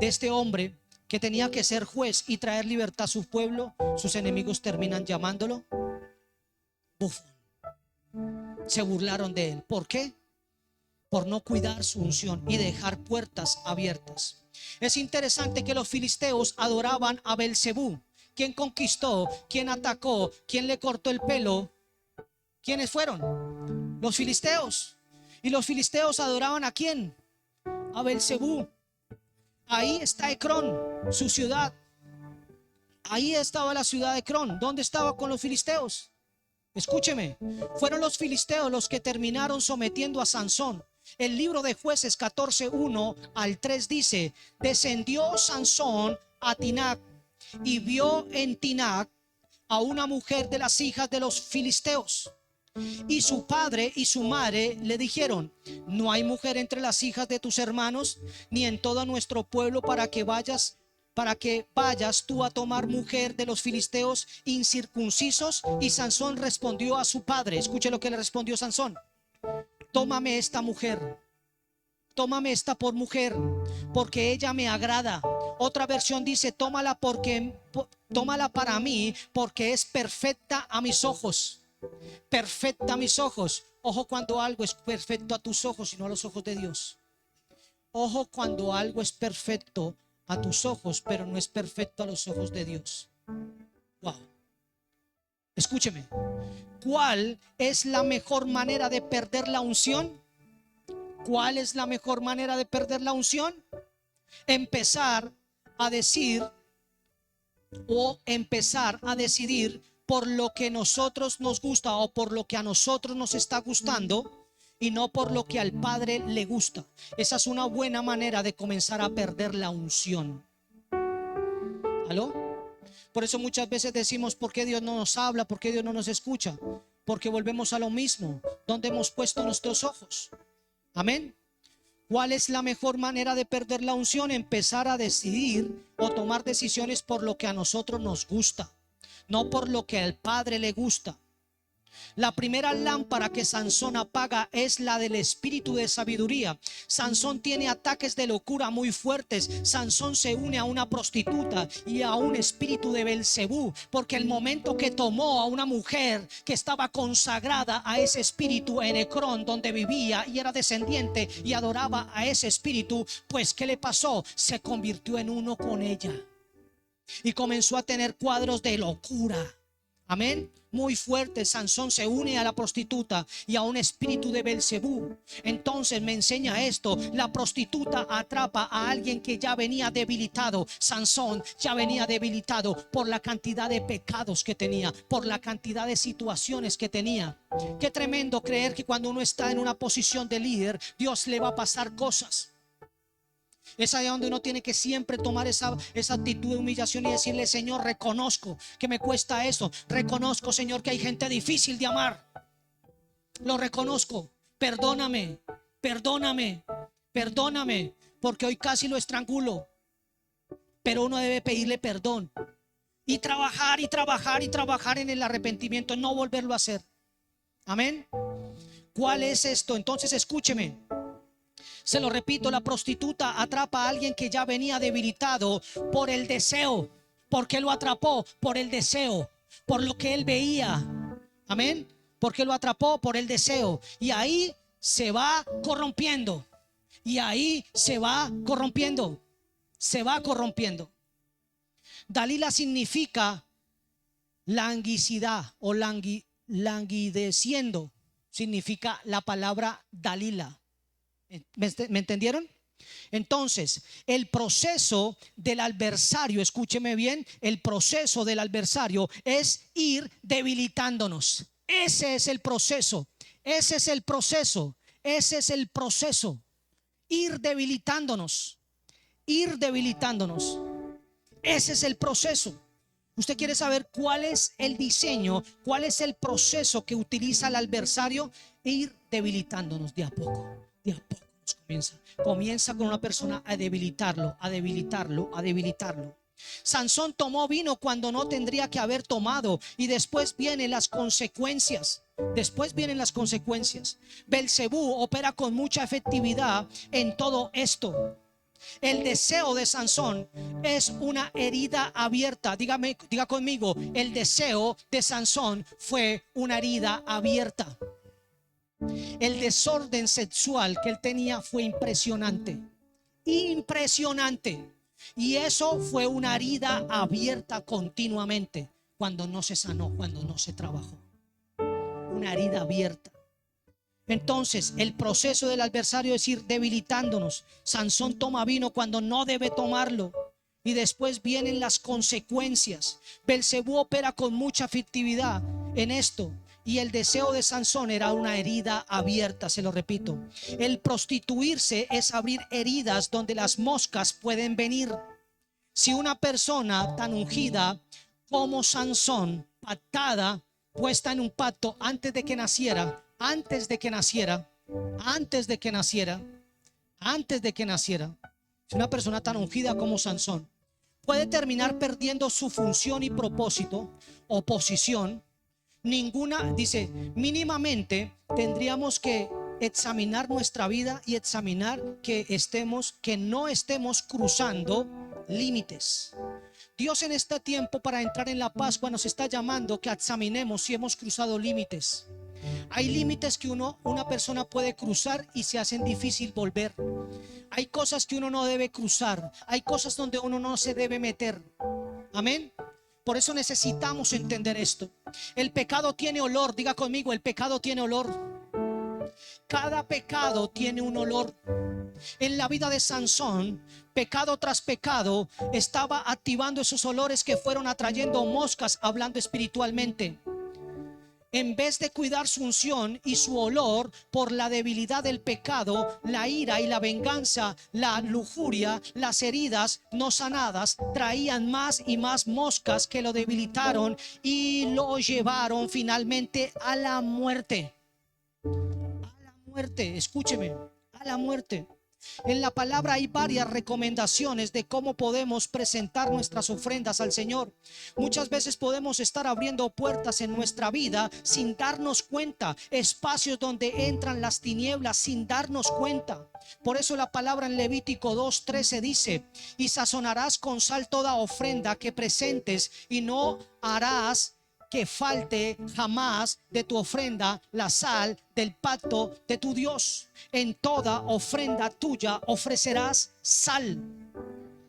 de este hombre que tenía que ser juez y traer libertad a su pueblo, sus enemigos terminan llamándolo bufón. Se burlaron de él. ¿Por qué? Por no cuidar su unción y dejar puertas abiertas. Es interesante que los filisteos adoraban a Belcebú. ¿Quién conquistó? ¿Quién atacó? ¿Quién le cortó el pelo? ¿Quiénes fueron? Los filisteos. ¿Y los filisteos adoraban a quién? A Belcebú. Ahí está Ecrón, su ciudad. Ahí estaba la ciudad de Ecrón. ¿Dónde estaba con los filisteos? Escúcheme, fueron los filisteos los que terminaron sometiendo a Sansón. El libro de Jueces 14:1 al 3 dice: descendió Sansón a Tinac y vio en Tinac a una mujer de las hijas de los filisteos. Y su padre y su madre le dijeron: no hay mujer entre las hijas de tus hermanos, ni en todo nuestro pueblo para que vayas tú a tomar mujer de los filisteos incircuncisos. Y Sansón respondió a su padre. Escuche lo que le respondió Sansón: tómame esta mujer, tómame esta por mujer, porque ella me agrada. Otra versión dice: tómala para mí, porque es perfecta a mis ojos. Perfecta a mis ojos. Ojo cuando algo es perfecto a tus ojos y no a los ojos de Dios. Ojo cuando algo es perfecto a tus ojos, pero no es perfecto a los ojos de Dios. Wow. Escúcheme. ¿Cuál es la mejor manera de perder la unción? ¿Cuál es la mejor manera de perder la unción? Empezar a decir o empezar a decidir por lo que a nosotros nos gusta o por lo que a nosotros nos está gustando, y no por lo que al Padre le gusta. Esa es una buena manera de comenzar a perder la unción. ¿Aló? Por eso muchas veces decimos: ¿por qué Dios no nos habla? ¿Por qué Dios no nos escucha? Porque volvemos a lo mismo. ¿Dónde hemos puesto nuestros ojos? Amén. ¿Cuál es la mejor manera de perder la unción? Empezar a decidir o tomar decisiones por lo que a nosotros nos gusta, no por lo que al Padre le gusta. La primera lámpara que Sansón apaga es la del espíritu de sabiduría. Sansón tiene ataques de locura muy fuertes. Sansón se une a una prostituta y a un espíritu de Belcebú, porque el momento que tomó a una mujer que estaba consagrada a ese espíritu en Ecrón, donde vivía y era descendiente y adoraba a ese espíritu, pues ¿qué le pasó? Se convirtió en uno con ella y comenzó a tener cuadros de locura. Amén. Muy fuerte. Sansón se une a la prostituta y a un espíritu de Belcebú. Entonces me enseña esto: la prostituta atrapa a alguien que ya venía debilitado. Sansón ya venía debilitado por la cantidad de pecados que tenía, por la cantidad de situaciones que tenía. Qué tremendo creer que cuando uno está en una posición de líder, Dios le va a pasar cosas. Es ahí donde uno tiene que siempre tomar esa actitud de humillación y decirle: Señor, reconozco que me cuesta eso. Reconozco, Señor, que hay gente difícil de amar. Lo reconozco. Perdóname, perdóname, perdóname, porque hoy casi lo estrangulo. Pero uno debe pedirle perdón y trabajar y trabajar y trabajar en el arrepentimiento, no volverlo a hacer. Amén. ¿Cuál es esto? Entonces escúcheme. Se lo repito: la prostituta atrapa a alguien que ya venía debilitado por el deseo. ¿Por qué lo atrapó? Por el deseo, por lo que él veía. Amén. ¿Por qué lo atrapó? Por el deseo. Y ahí se va corrompiendo. Y ahí se va corrompiendo. Se va corrompiendo. Dalila significa languicidad o languideciendo. Significa la palabra Dalila. ¿Me entendieron? Entonces, el proceso del adversario, escúcheme bien, el proceso del adversario es ir debilitándonos. Ese es el proceso, ese es el proceso, ese es el proceso. Ir debilitándonos, ir debilitándonos. Ese es el proceso. Usted quiere saber cuál es el diseño, cuál es el proceso que utiliza el adversario. Ir debilitándonos de a poco, de a poco. Comienza con una persona a debilitarlo, a debilitarlo, a debilitarlo. Sansón tomó vino cuando no tendría que haber tomado, y después vienen las consecuencias. Después vienen las consecuencias. Belcebú opera con mucha efectividad en todo esto. El deseo de Sansón es una herida abierta. Diga conmigo, el deseo de Sansón fue una herida abierta. El desorden sexual que él tenía fue impresionante, impresionante. Y eso fue una herida abierta continuamente cuando no se sanó, cuando no se trabajó. Una herida abierta. Entonces, el proceso del adversario es ir debilitándonos. Sansón toma vino cuando no debe tomarlo, y después vienen las consecuencias. Belcebú opera con mucha efectividad en esto. Y el deseo de Sansón era una herida abierta, se lo repito. El prostituirse es abrir heridas donde las moscas pueden venir. Si una persona tan ungida como Sansón, pactada, puesta en un pacto antes de que naciera, si una persona tan ungida como Sansón puede terminar perdiendo su función y propósito o posición, dice, mínimamente tendríamos que examinar nuestra vida y examinar que no estemos cruzando límites. Dios en este tiempo, para entrar en la Pascua, nos está llamando que examinemos si hemos cruzado límites. Hay límites que una persona puede cruzar y se hacen difícil volver. Hay cosas que uno no debe cruzar. Hay cosas donde uno no se debe meter. Amén. Por eso necesitamos entender esto. El pecado tiene olor. Diga conmigo, el pecado tiene olor. Cada pecado tiene un olor. En la vida de Sansón, pecado tras pecado estaba activando esos olores que fueron atrayendo moscas, hablando espiritualmente. En vez de cuidar su unción y su olor por la debilidad del pecado, la ira y la venganza, la lujuria, las heridas no sanadas traían más y más moscas que lo debilitaron y lo llevaron finalmente a la muerte. A la muerte, escúcheme, a la muerte. En la palabra hay varias recomendaciones de cómo podemos presentar nuestras ofrendas al Señor. Muchas veces podemos estar abriendo puertas en nuestra vida sin darnos cuenta, espacios donde entran las tinieblas sin darnos cuenta. Por eso la palabra en Levítico 2:13 dice: y sazonarás con sal toda ofrenda que presentes, y no harás que falte jamás de tu ofrenda la sal del pacto de tu Dios. En toda ofrenda tuya ofrecerás sal.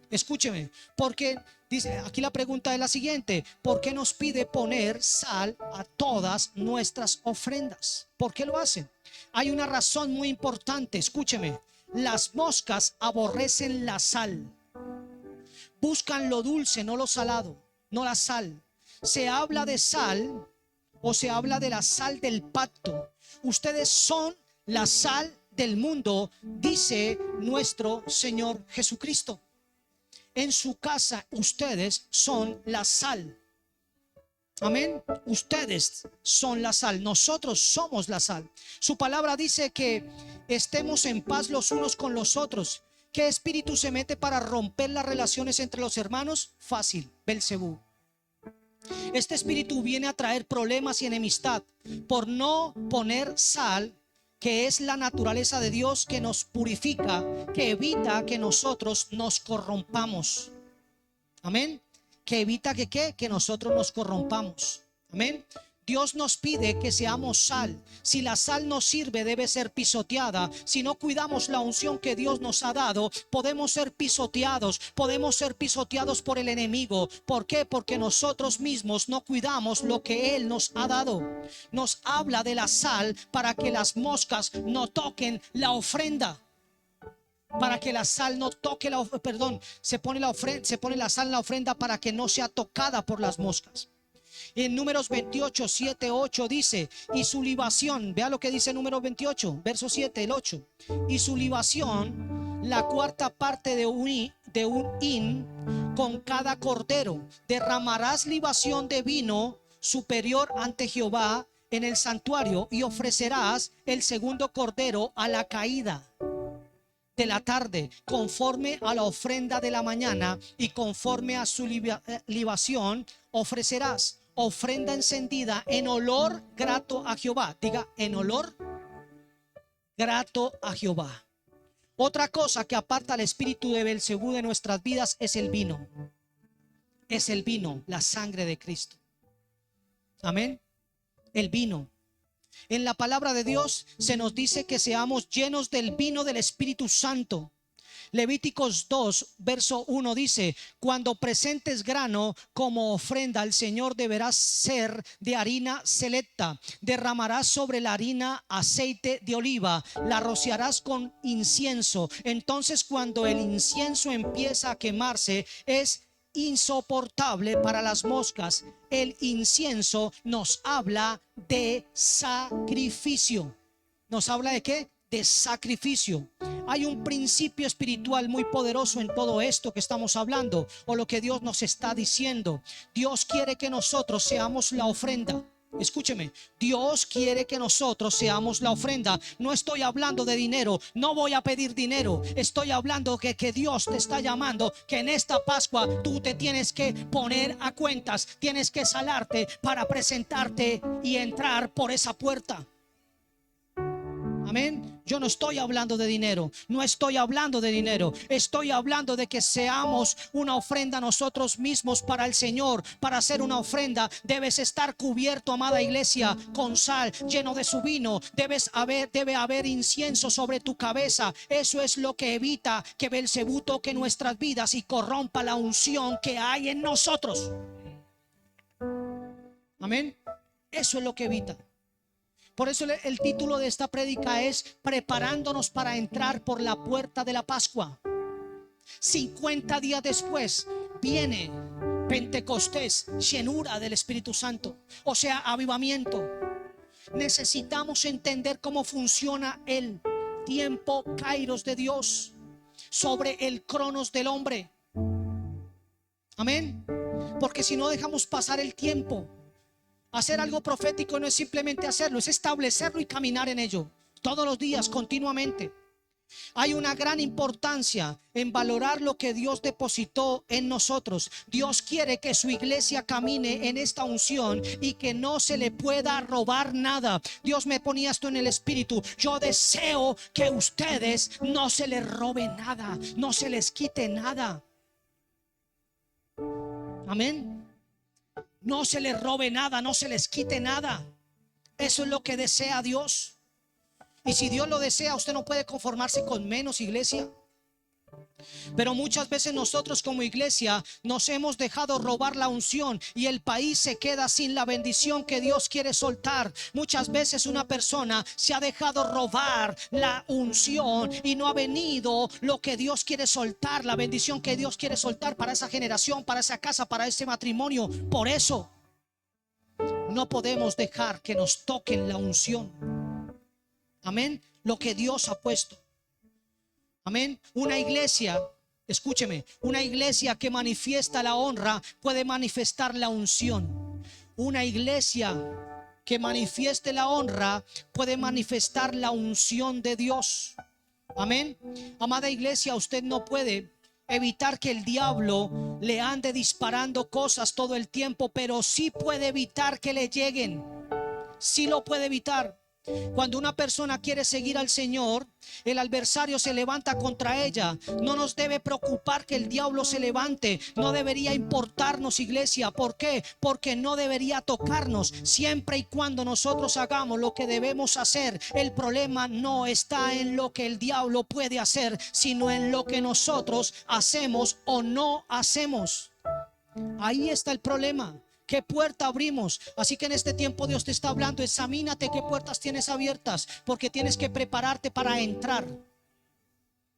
Escúcheme, porque dice aquí, la pregunta es la siguiente: ¿por qué nos pide poner sal a todas nuestras ofrendas? ¿Por qué lo hace? Hay una razón muy importante, escúcheme. Las moscas aborrecen la sal. Buscan lo dulce, no lo salado, no la sal. Se habla de sal o se habla de la sal del pacto. Ustedes son la sal del mundo, dice nuestro Señor Jesucristo. En su casa ustedes son la sal. Amén. Ustedes son la sal. Nosotros somos la sal. Su palabra dice que estemos en paz los unos con los otros. ¿Qué espíritu se mete para romper las relaciones entre los hermanos? Fácil, Belcebú. Este espíritu viene a traer problemas y enemistad por no poner sal, que es la naturaleza de Dios que nos purifica, que evita que nosotros nos corrompamos. Amén. Que evita que nosotros nos corrompamos. Amén. Dios nos pide que seamos sal. Si la sal no sirve, debe ser pisoteada. Si no cuidamos la unción que Dios nos ha dado, podemos ser pisoteados. Podemos ser pisoteados por el enemigo. ¿Por qué? Porque nosotros mismos no cuidamos lo que Él nos ha dado. Nos habla de la sal para que las moscas no toquen la ofrenda. Para que la sal no toque se pone la sal en la ofrenda para que no sea tocada por las moscas. En Números 28, 7, 8 dice, y su libación, vea lo que dice Números 28, verso 7, el 8. Y su libación, la cuarta parte de un hin con cada cordero. Derramarás libación de vino superior ante Jehová en el santuario y ofrecerás el segundo cordero a la caída de la tarde, conforme a la ofrenda de la mañana, y conforme a su libación ofrecerás ofrenda encendida en olor grato a Jehová. Diga, en olor grato a Jehová. Otra cosa que aparta al espíritu de Belcebú de nuestras vidas es el vino. Es el vino, la sangre de Cristo. Amén. El vino. En la palabra de Dios se nos dice que seamos llenos del vino del Espíritu Santo. Levíticos 2, verso 1 dice, cuando presentes grano como ofrenda al Señor deberás ser de harina selecta. Derramarás sobre la harina aceite de oliva, la rociarás con incienso. Entonces cuando el incienso empieza a quemarse, es insoportable para las moscas. El incienso nos habla de sacrificio. ¿Nos habla de qué? De sacrificio. Hay un principio espiritual muy poderoso en todo esto que estamos hablando, o lo que Dios nos está diciendo. Dios quiere que nosotros seamos la ofrenda. Escúcheme, Dios quiere que nosotros seamos la ofrenda. No estoy hablando de dinero, no voy a pedir dinero. Estoy hablando que Dios te está llamando, que en esta Pascua tú te tienes que poner a cuentas, tienes que salarte para presentarte y entrar por esa puerta. Amén. Yo no estoy hablando de dinero, no estoy hablando de dinero. Estoy hablando de que seamos una ofrenda nosotros mismos para el Señor. Para hacer una ofrenda debes estar cubierto, amada iglesia, con sal, lleno de su vino. Debe haber incienso sobre tu cabeza. Eso es lo que evita que Belcebú toque nuestras vidas y corrompa la unción que hay en nosotros. Amén. Eso es lo que evita. Por eso el título de esta prédica es preparándonos para entrar por la puerta de la Pascua. 50 días después viene Pentecostés, llenura del Espíritu Santo, o sea, avivamiento. Necesitamos entender cómo funciona el tiempo kairos de Dios sobre el cronos del hombre. Amén. Porque si no dejamos pasar el tiempo. Hacer algo profético no es simplemente hacerlo, es establecerlo y caminar en ello todos los días, continuamente. Hay una gran importancia en valorar lo que Dios depositó en nosotros. Dios quiere que su iglesia camine en esta unción y que no se le pueda robar nada. Dios me ponía esto en el espíritu. Yo deseo que ustedes no se les robe nada, no se les quite nada. Amén. No se les robe nada, no se les quite nada. Eso es lo que desea Dios. Y si Dios lo desea, usted no puede conformarse con menos, iglesia. Pero muchas veces nosotros como iglesia nos hemos dejado robar la unción y el país se queda sin la bendición que Dios quiere soltar. Muchas veces una persona se ha dejado robar la unción y no ha venido lo que Dios quiere soltar, la bendición que Dios quiere soltar para esa generación, para esa casa, para ese matrimonio. Por eso no podemos dejar que nos toquen la unción. Amén. Lo que Dios ha puesto. Amén. Una iglesia, escúcheme, una iglesia que manifiesta la honra puede manifestar la unción. Una iglesia que manifieste la honra puede manifestar la unción de Dios. Amén. Amada iglesia, usted no puede evitar que el diablo le ande disparando cosas todo el tiempo, pero sí puede evitar que le lleguen. Sí lo puede evitar. Cuando una persona quiere seguir al Señor, el adversario se levanta contra ella. No nos debe preocupar que el diablo se levante. No debería importarnos, iglesia. ¿Por qué? Porque no debería tocarnos siempre y cuando nosotros hagamos lo que debemos hacer. El problema no está en lo que el diablo puede hacer, sino en lo que nosotros hacemos o no hacemos. Ahí está el problema. ¿Qué puerta abrimos? Así que en este tiempo Dios te está hablando. Examínate qué puertas tienes abiertas, porque tienes que prepararte para entrar.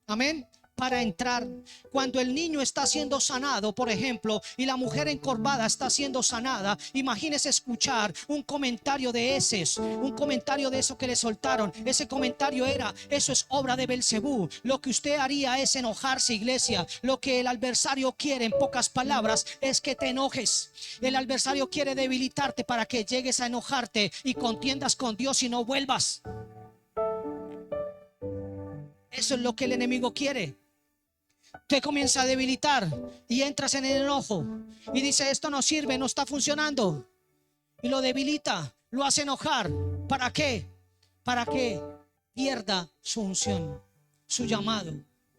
Amén. Para entrar. Cuando el niño está siendo sanado, por ejemplo, y la mujer encorvada está siendo sanada, imagínese escuchar un comentario de heces, un comentario de eso que le soltaron. Ese comentario era: eso es obra de Belcebú. Lo que usted haría es enojarse, iglesia. Lo que el adversario quiere, en pocas palabras, es que te enojes. El adversario quiere debilitarte para que llegues a enojarte y contiendas con Dios y no vuelvas. Eso es lo que el enemigo quiere. Te comienza a debilitar y entras en el enojo y dice: esto no sirve, no está funcionando, y lo debilita, lo hace enojar. ¿Para qué? Para que pierda su unción, su llamado,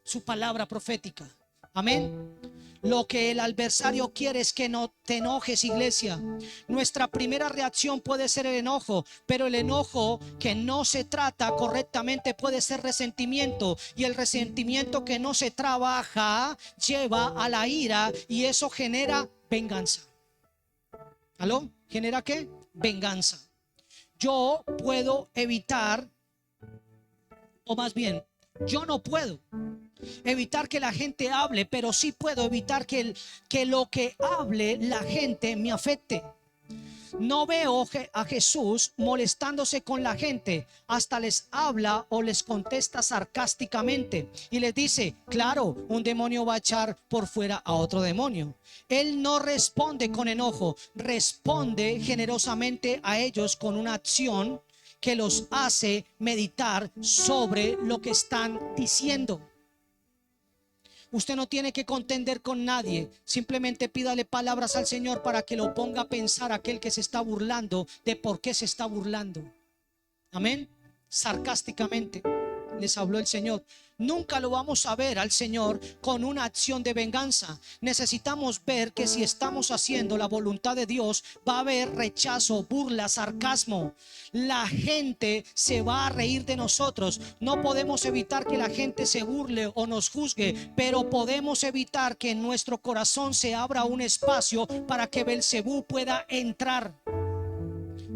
su palabra profética. Amén. Lo que el adversario quiere es que no te enojes, iglesia. Nuestra primera reacción puede ser el enojo, pero el enojo que no se trata correctamente puede ser resentimiento, y el resentimiento que no se trabaja lleva a la ira, y eso genera venganza. ¿Aló? ¿Genera qué? Venganza. Yo puedo evitar, o más bien, yo no puedo evitar que la gente hable, pero sí puedo evitar que lo que hable la gente me afecte. No veo a Jesús molestándose con la gente, hasta les habla o les contesta sarcásticamente y les dice: claro, un demonio va a echar por fuera a otro demonio. Él no responde con enojo, responde generosamente a ellos con una acción que los hace meditar sobre lo que están diciendo. Usted no tiene que contender con nadie. Simplemente pídale palabras al Señor para que lo ponga a pensar aquel que se está burlando de por qué se está burlando. Amén. Sarcásticamente les habló el Señor. Nunca lo vamos a ver al Señor con una acción de venganza. Necesitamos ver que si estamos haciendo la voluntad de Dios, va a haber rechazo, burla, sarcasmo. La gente se va a reír de nosotros. No podemos evitar que la gente se burle o nos juzgue, pero podemos evitar que en nuestro corazón se abra un espacio para que Belcebú pueda entrar,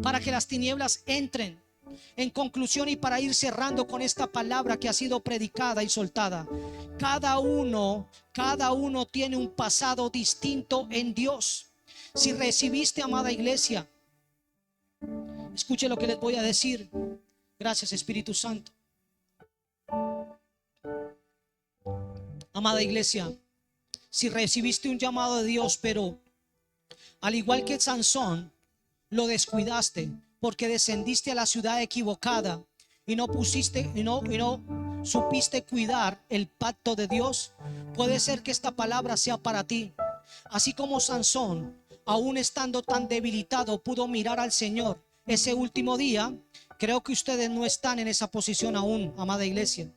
para que las tinieblas entren. En conclusión, y para ir cerrando con esta palabra que ha sido predicada y soltada, cada uno tiene un pasado distinto en Dios. Si recibiste, amada iglesia, escuche lo que les voy a decir. Gracias, Espíritu Santo. Amada iglesia, si recibiste un llamado de Dios, pero al igual que Sansón, lo descuidaste porque descendiste a la ciudad equivocada y no supiste cuidar el pacto de Dios, puede ser que esta palabra sea para ti. Así como Sansón, aún estando tan debilitado, pudo mirar al Señor ese último día, creo que ustedes no están en esa posición aún, amada iglesia.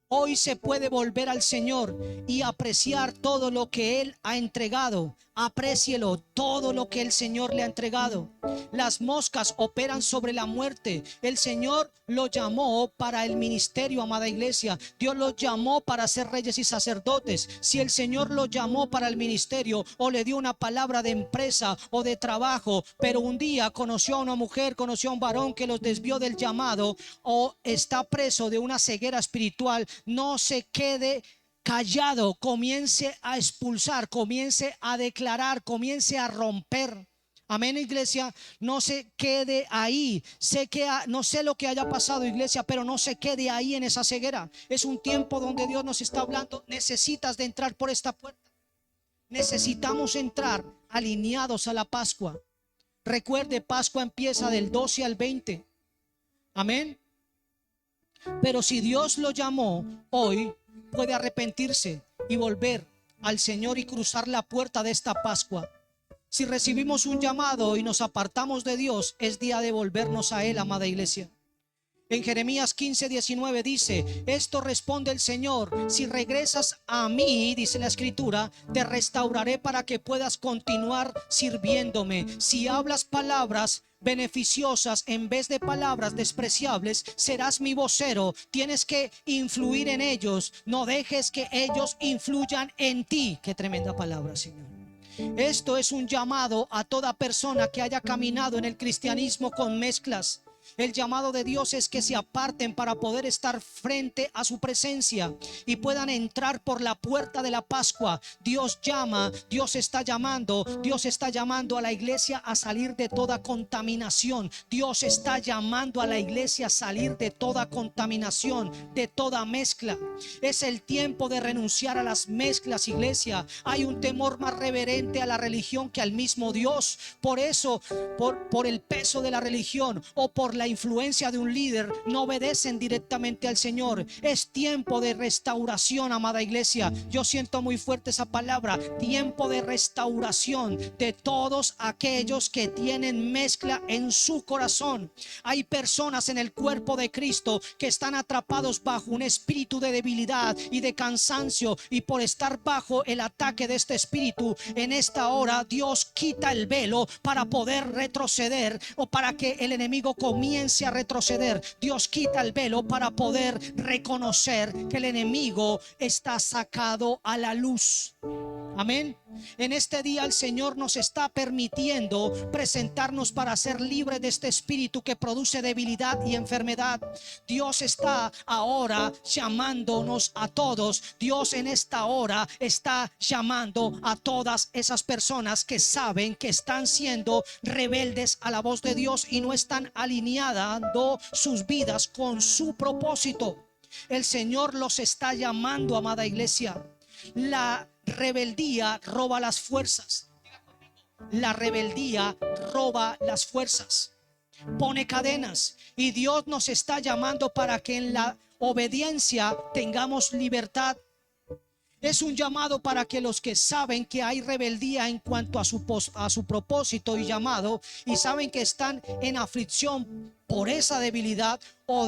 Hoy se puede volver al Señor y apreciar todo lo que Él ha entregado. Aprécielo, todo lo que el Señor le ha entregado. Las moscas operan sobre la muerte. El Señor lo llamó para el ministerio, amada iglesia. Dios lo llamó para ser reyes y sacerdotes. Si el Señor lo llamó para el ministerio o le dio una palabra de empresa o de trabajo, pero un día conoció a una mujer, conoció a un varón que los desvió del llamado, o está preso de una ceguera espiritual, no se quede callado, comience a expulsar, comience a declarar, comience a romper. Amén, iglesia. No se quede ahí. No sé lo que haya pasado, iglesia, pero no se quede ahí en esa ceguera. Es un tiempo donde Dios nos está hablando. Necesitas de entrar por esta puerta. Necesitamos entrar alineados a la Pascua. Recuerde, Pascua empieza del 12 al 20. Amén. Pero si Dios lo llamó hoy, puede arrepentirse y volver al Señor y cruzar la puerta de esta Pascua. Si recibimos un llamado y nos apartamos de Dios, es día de volvernos a Él, amada iglesia. En Jeremías 15:19 dice: esto responde el Señor: si regresas a mí, dice la escritura, te restauraré para que puedas continuar sirviéndome. Si hablas palabras beneficiosas en vez de palabras despreciables, serás mi vocero. Tienes que influir en ellos, no dejes que ellos influyan en ti. Qué tremenda palabra, Señor. Esto es un llamado a toda persona que haya caminado en el cristianismo con mezclas. El llamado de Dios es que se aparten para poder estar frente a su presencia y puedan entrar por la puerta de la Pascua. Dios llama, Dios está llamando a la iglesia a salir de toda contaminación. Dios está llamando a la iglesia a salir de toda contaminación, de toda mezcla. Es el tiempo de renunciar a las mezclas, iglesia. Hay un temor más reverente a la religión que al mismo Dios. Por eso, por el peso de la religión o por la influencia de un líder, no obedecen directamente al Señor. Es tiempo de restauración, amada iglesia. Yo siento muy fuerte esa palabra: tiempo de restauración de todos aquellos que tienen mezcla en su corazón. Hay personas en el cuerpo de Cristo que están atrapados bajo un espíritu de debilidad y de cansancio, y por estar bajo el ataque de este espíritu, en esta hora Dios quita el velo para poder retroceder, o para que el enemigo comience a retroceder. Dios quita el velo para poder reconocer que el enemigo está sacado a la luz. Amén. En este día el Señor nos está permitiendo presentarnos para ser libres de este espíritu que produce debilidad y enfermedad. Dios está ahora llamándonos a todos. Dios en esta hora está llamando a todas esas personas que saben que están siendo rebeldes a la voz de Dios y no están alineando sus vidas con su propósito. El Señor los está llamando, amada iglesia. La rebeldía roba las fuerzas. La rebeldía roba las fuerzas, pone cadenas, y Dios nos está llamando para que en la obediencia tengamos libertad. Es un llamado para que los que saben que hay rebeldía en cuanto a su propósito y llamado, y saben que están en aflicción por esa debilidad o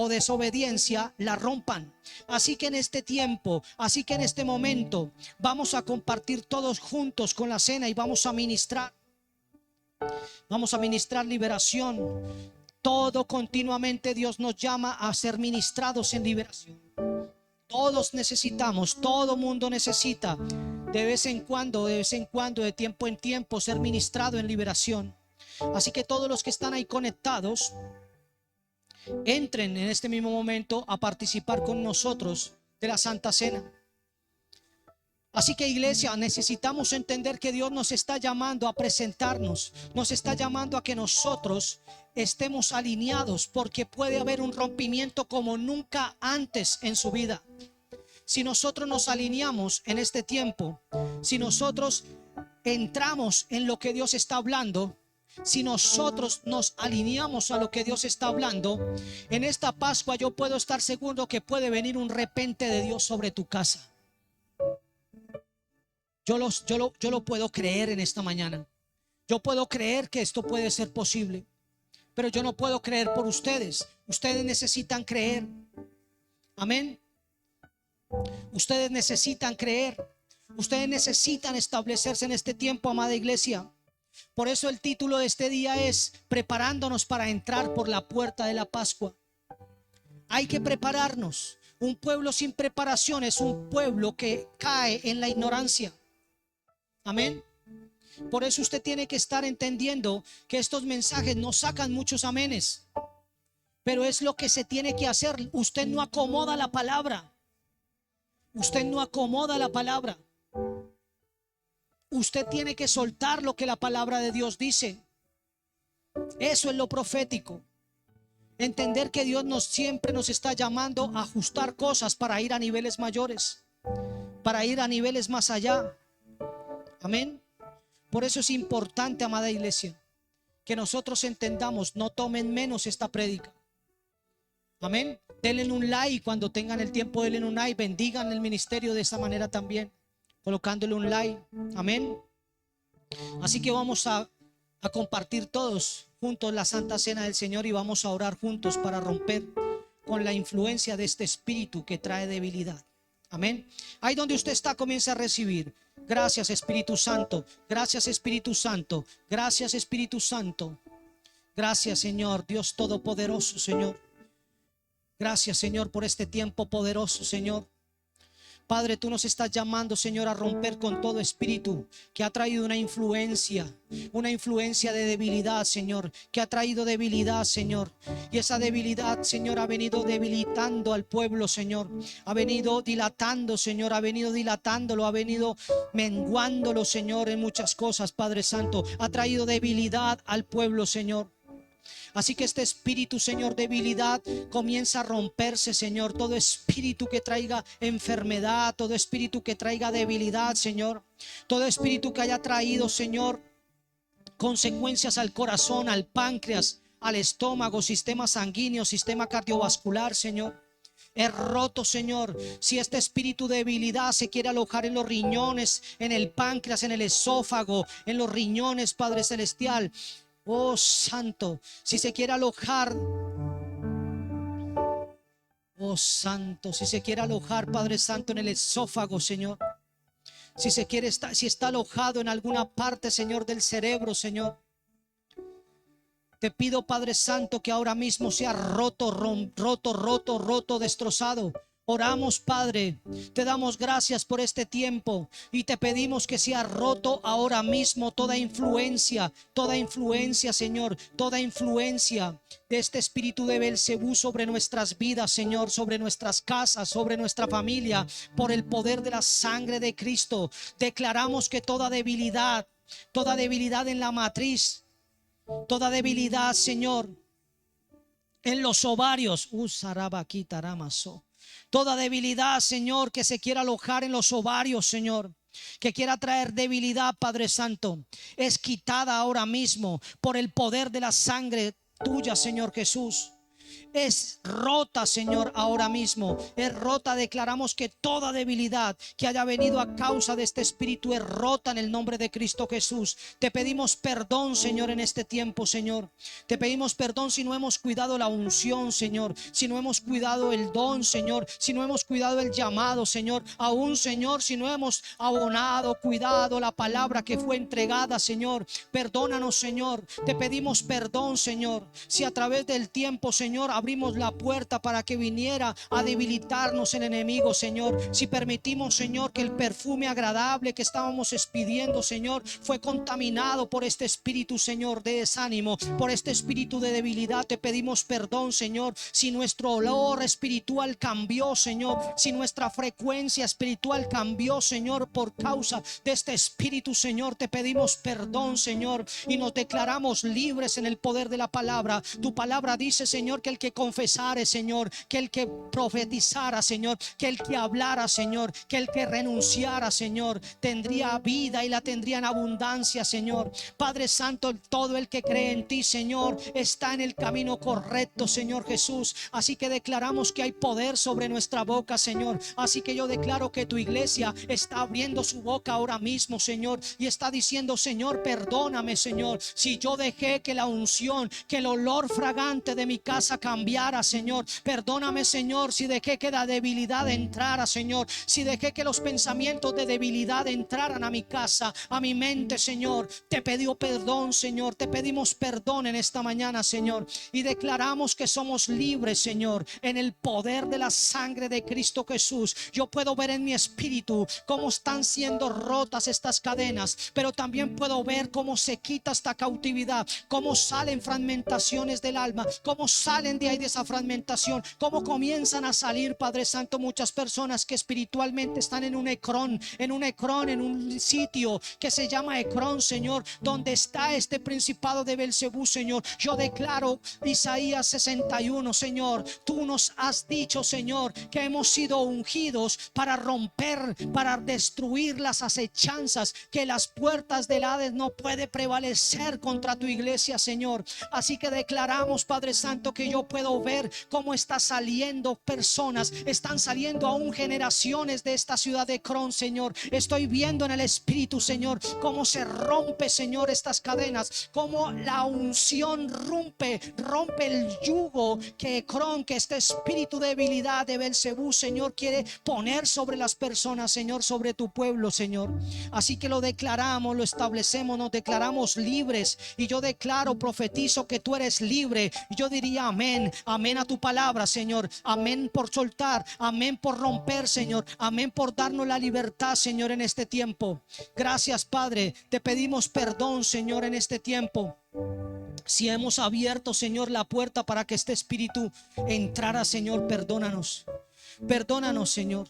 desobediencia, la rompan. Así que en este tiempo, así que en este momento, vamos a compartir todos juntos con la cena y vamos a ministrar liberación. Todo continuamente Dios nos llama a ser ministrados en liberación. Todos necesitamos, todo mundo necesita de vez en cuando, de tiempo en tiempo, ser ministrado en liberación. Así que todos los que están ahí conectados, entren en este mismo momento a participar con nosotros de la Santa Cena. Así que, iglesia, necesitamos entender que Dios nos está llamando a presentarnos, nos está llamando a que nosotros estemos alineados, porque puede haber un rompimiento como nunca antes en su vida. Si nosotros nos alineamos en este tiempo, si nosotros entramos en lo que Dios está hablando, si nosotros nos alineamos a lo que Dios está hablando, en esta Pascua yo puedo estar seguro que puede venir un repente de Dios sobre tu casa. Yo lo puedo creer en esta mañana. Yo puedo creer que esto puede ser posible, pero yo no puedo creer por ustedes. Ustedes necesitan creer. Amén. Ustedes necesitan creer. Ustedes necesitan establecerse en este tiempo, amada iglesia. Por eso el título de este día es: preparándonos para entrar por la puerta de la Pascua. Hay que prepararnos. Un pueblo sin preparación es un pueblo que cae en la ignorancia. Amén. Por eso usted tiene que estar entendiendo que estos mensajes no sacan muchos amenes, pero es lo que se tiene que hacer. Usted no acomoda la palabra. Usted no acomoda la palabra. Usted tiene que soltar lo que la palabra de Dios dice. Eso es lo profético. Entender que Dios siempre nos está llamando a ajustar cosas para ir a niveles mayores, para ir a niveles más allá. Amén. Por eso es importante, amada iglesia, que nosotros entendamos. No tomen menos esta prédica. Amén. Denle un like cuando tengan el tiempo, denle un like. Bendigan el ministerio de esta manera también, colocándole un like. Amén. Así que vamos a a compartir todos juntos la Santa Cena del Señor y vamos a orar juntos para romper con la influencia de este espíritu que trae debilidad. Amén. Ahí donde usted está, comienza a recibir. Gracias, Espíritu Santo. Gracias, Espíritu Santo. Gracias, Espíritu Santo. Gracias, Señor, Dios Todopoderoso, Señor. Gracias, Señor, por este tiempo poderoso, Señor. Padre, tú nos estás llamando, Señor, a romper con todo espíritu que ha traído una influencia de debilidad, Señor, que ha traído debilidad, Señor. Y esa debilidad, Señor, ha venido debilitando al pueblo, Señor. Ha venido dilatando, Señor, ha venido dilatándolo, ha venido menguándolo, Señor, en muchas cosas, Padre Santo. Ha traído debilidad al pueblo, Señor. Así que este espíritu, Señor, debilidad comienza a romperse, Señor. Todo espíritu que traiga enfermedad, todo espíritu que traiga debilidad, Señor. Todo espíritu que haya traído, Señor, consecuencias al corazón, al páncreas, al estómago, sistema sanguíneo, sistema cardiovascular, Señor. Es roto, Señor. Si este espíritu de debilidad se quiere alojar en los riñones, en el páncreas, en el esófago, en los riñones, Padre Celestial. Oh Santo, si se quiere alojar, oh Santo, si se quiere alojar, Padre Santo, en el esófago, Señor. Si está alojado en alguna parte, Señor, del cerebro, Señor. Te pido, Padre Santo, que ahora mismo sea roto, destrozado. Oramos, Padre, te damos gracias por este tiempo y te pedimos que sea roto ahora mismo toda influencia, Señor, toda influencia de este espíritu de Belcebú sobre nuestras vidas, Señor, sobre nuestras casas, sobre nuestra familia, por el poder de la sangre de Cristo. Declaramos que toda debilidad en la matriz, toda debilidad, Señor, en los ovarios, toda debilidad, Señor, que se quiera alojar en los ovarios, Señor, que quiera traer debilidad, Padre Santo, es quitada ahora mismo por el poder de la sangre tuya, Señor Jesús. Es rota, Señor, ahora mismo. Es rota. Declaramos que toda debilidad que haya venido a causa de este espíritu es rota en el nombre de Cristo Jesús. Te pedimos perdón, Señor, en este tiempo, Señor. Te pedimos perdón si no hemos cuidado la unción, Señor. Si no hemos cuidado el don, Señor. Si no hemos cuidado el llamado, Señor. Aún, Señor, si no hemos abonado, cuidado la palabra que fue entregada, Señor. Perdónanos, Señor. Te pedimos perdón, Señor. Si a través del tiempo, Señor, abrimos la puerta para que viniera a debilitarnos el enemigo, Señor. Si permitimos, Señor, que el perfume agradable que estábamos expidiendo, Señor, fue contaminado por este espíritu, Señor, de desánimo, por este espíritu de debilidad, te pedimos perdón, Señor. Si nuestro olor espiritual cambió, Señor, si nuestra frecuencia espiritual cambió, Señor, por causa de este espíritu, Señor, te pedimos perdón, Señor, y nos declaramos libres en el poder de la palabra. Tu palabra dice, Señor, que el que confesare, Señor, que el que profetizara, Señor, que el que hablara, Señor, que el que renunciara, Señor, tendría vida y la tendría en abundancia, Señor. Padre Santo, todo el que cree en ti, Señor, está en el camino correcto, Señor Jesús. Así que declaramos que hay poder sobre nuestra boca, Señor. Así que yo declaro que tu iglesia está abriendo su boca ahora mismo, Señor, y está diciendo, Señor, perdóname, Señor, si yo dejé que la unción, que el olor fragante de mi casa cambiara, Señor. Perdóname, Señor, si dejé que la debilidad entrara, Señor. Si dejé que los pensamientos de debilidad entraran a mi casa, a mi mente, Señor. Te pido perdón, Señor. Te pedimos perdón en esta mañana, Señor. Y declaramos que somos libres, Señor, en el poder de la sangre de Cristo Jesús. Yo puedo ver en mi espíritu cómo están siendo rotas estas cadenas, pero también puedo ver cómo se quita esta cautividad, cómo salen fragmentaciones del alma, cómo salen de ahí de esa fragmentación, cómo comienzan a salir, Padre Santo, muchas personas que espiritualmente están en un Ecrón, en un sitio que se llama Ecrón, Señor, donde está este principado de Belcebú, Señor. Yo declaro Isaías 61, Señor, tú nos has dicho, Señor, que hemos sido ungidos para romper, para destruir las acechanzas, que las puertas del Hades no puede prevalecer contra tu iglesia, Señor. Así que declaramos, Padre Santo, que yo puedo puedo ver cómo está saliendo personas, están saliendo aún generaciones de esta ciudad de Cron, Señor. Estoy viendo en el Espíritu, Señor, cómo se rompe, Señor, estas cadenas, cómo la unción rompe el yugo que Cron, que este espíritu de debilidad de Belcebú, Señor, quiere poner sobre las personas, Señor, sobre tu pueblo, Señor. Así que lo declaramos, lo establecemos, nos declaramos libres. Y yo declaro, profetizo que tú eres libre. Yo diría amén, amén a tu palabra, Señor. Amén por soltar, amén por romper, Señor. Amén por darnos la libertad, Señor, en este tiempo. Gracias, Padre. Te pedimos perdón, Señor, en este tiempo. Si hemos abierto, Señor, la puerta para que este espíritu entrara, Señor, perdónanos. Perdónanos, Señor.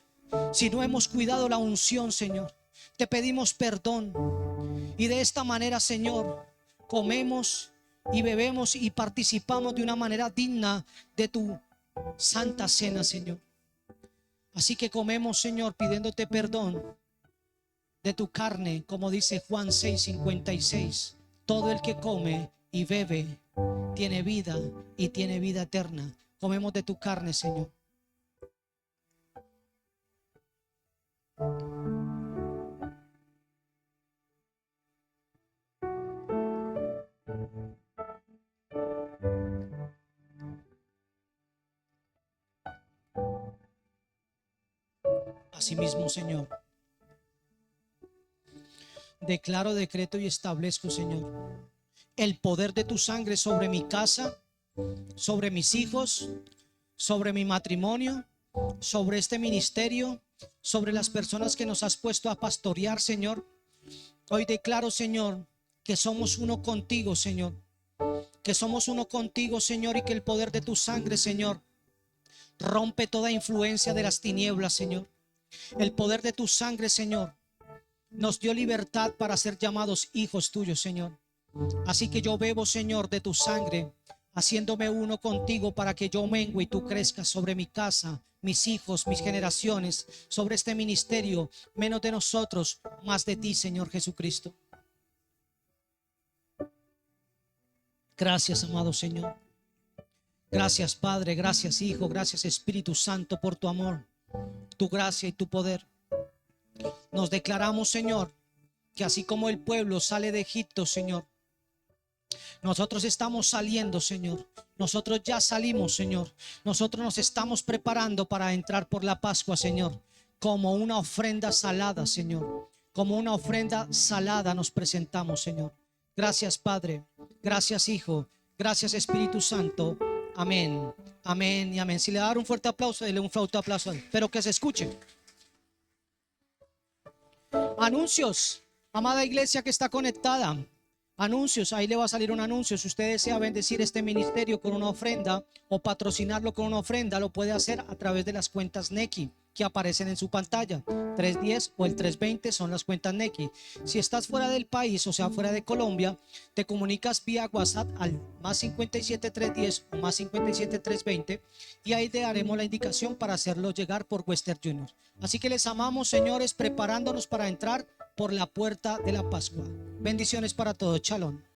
Si no hemos cuidado la unción, Señor, te pedimos perdón. Y de esta manera, Señor, comemos y bebemos y participamos de una manera digna de tu santa cena, Señor. Así que comemos, Señor, pidiéndote perdón de tu carne, como dice Juan 6:56. Todo el que come y bebe tiene vida y tiene vida eterna. Comemos de tu carne, Señor. Asimismo, Señor, declaro, decreto y establezco, Señor, el poder de tu sangre sobre mi casa, sobre mis hijos, sobre mi matrimonio, sobre este ministerio, sobre las personas que nos has puesto a pastorear, Señor. Hoy declaro, Señor, que somos uno contigo, Señor. Que somos uno contigo, Señor, y que el poder de tu sangre, Señor, rompe toda influencia de las tinieblas, Señor. El poder de tu sangre, Señor, nos dio libertad para ser llamados hijos tuyos, Señor. Así que yo bebo, Señor, de tu sangre, haciéndome uno contigo para que yo mengue y tú crezcas sobre mi casa, mis hijos, mis generaciones, sobre este ministerio. Menos de nosotros, más de ti, Señor Jesucristo. Gracias, amado Señor. Gracias, Padre. Gracias, Hijo. Gracias, Espíritu Santo, por tu amor, tu gracia y tu poder. Nos declaramos, Señor, que así como el pueblo sale de Egipto, Señor, nosotros estamos saliendo, Señor. Nosotros ya salimos, Señor. Nosotros nos estamos preparando para entrar por la Pascua, Señor, como una ofrenda salada, Señor. Como una ofrenda salada nos presentamos, Señor. Gracias, Padre. Gracias, Hijo. Gracias, Espíritu Santo. Amén. Amén y amén. Si le da un fuerte aplauso, dele un fuerte aplauso, pero que se escuche. Anuncios, amada iglesia que está conectada. Anuncios, ahí le va a salir un anuncio. Si usted desea bendecir este ministerio con una ofrenda o patrocinarlo con una ofrenda, lo puede hacer a través de las cuentas Nequi que aparecen en su pantalla. 310 o el 320 son las cuentas Nequi. Si estás fuera del país, o sea fuera de Colombia, te comunicas vía WhatsApp al más 57 310 o más 57 320 y ahí te daremos la indicación para hacerlo llegar por Western Junior. Así que les amamos, señores, preparándonos para entrar por la puerta de la Pascua. Bendiciones para todos. Shalom.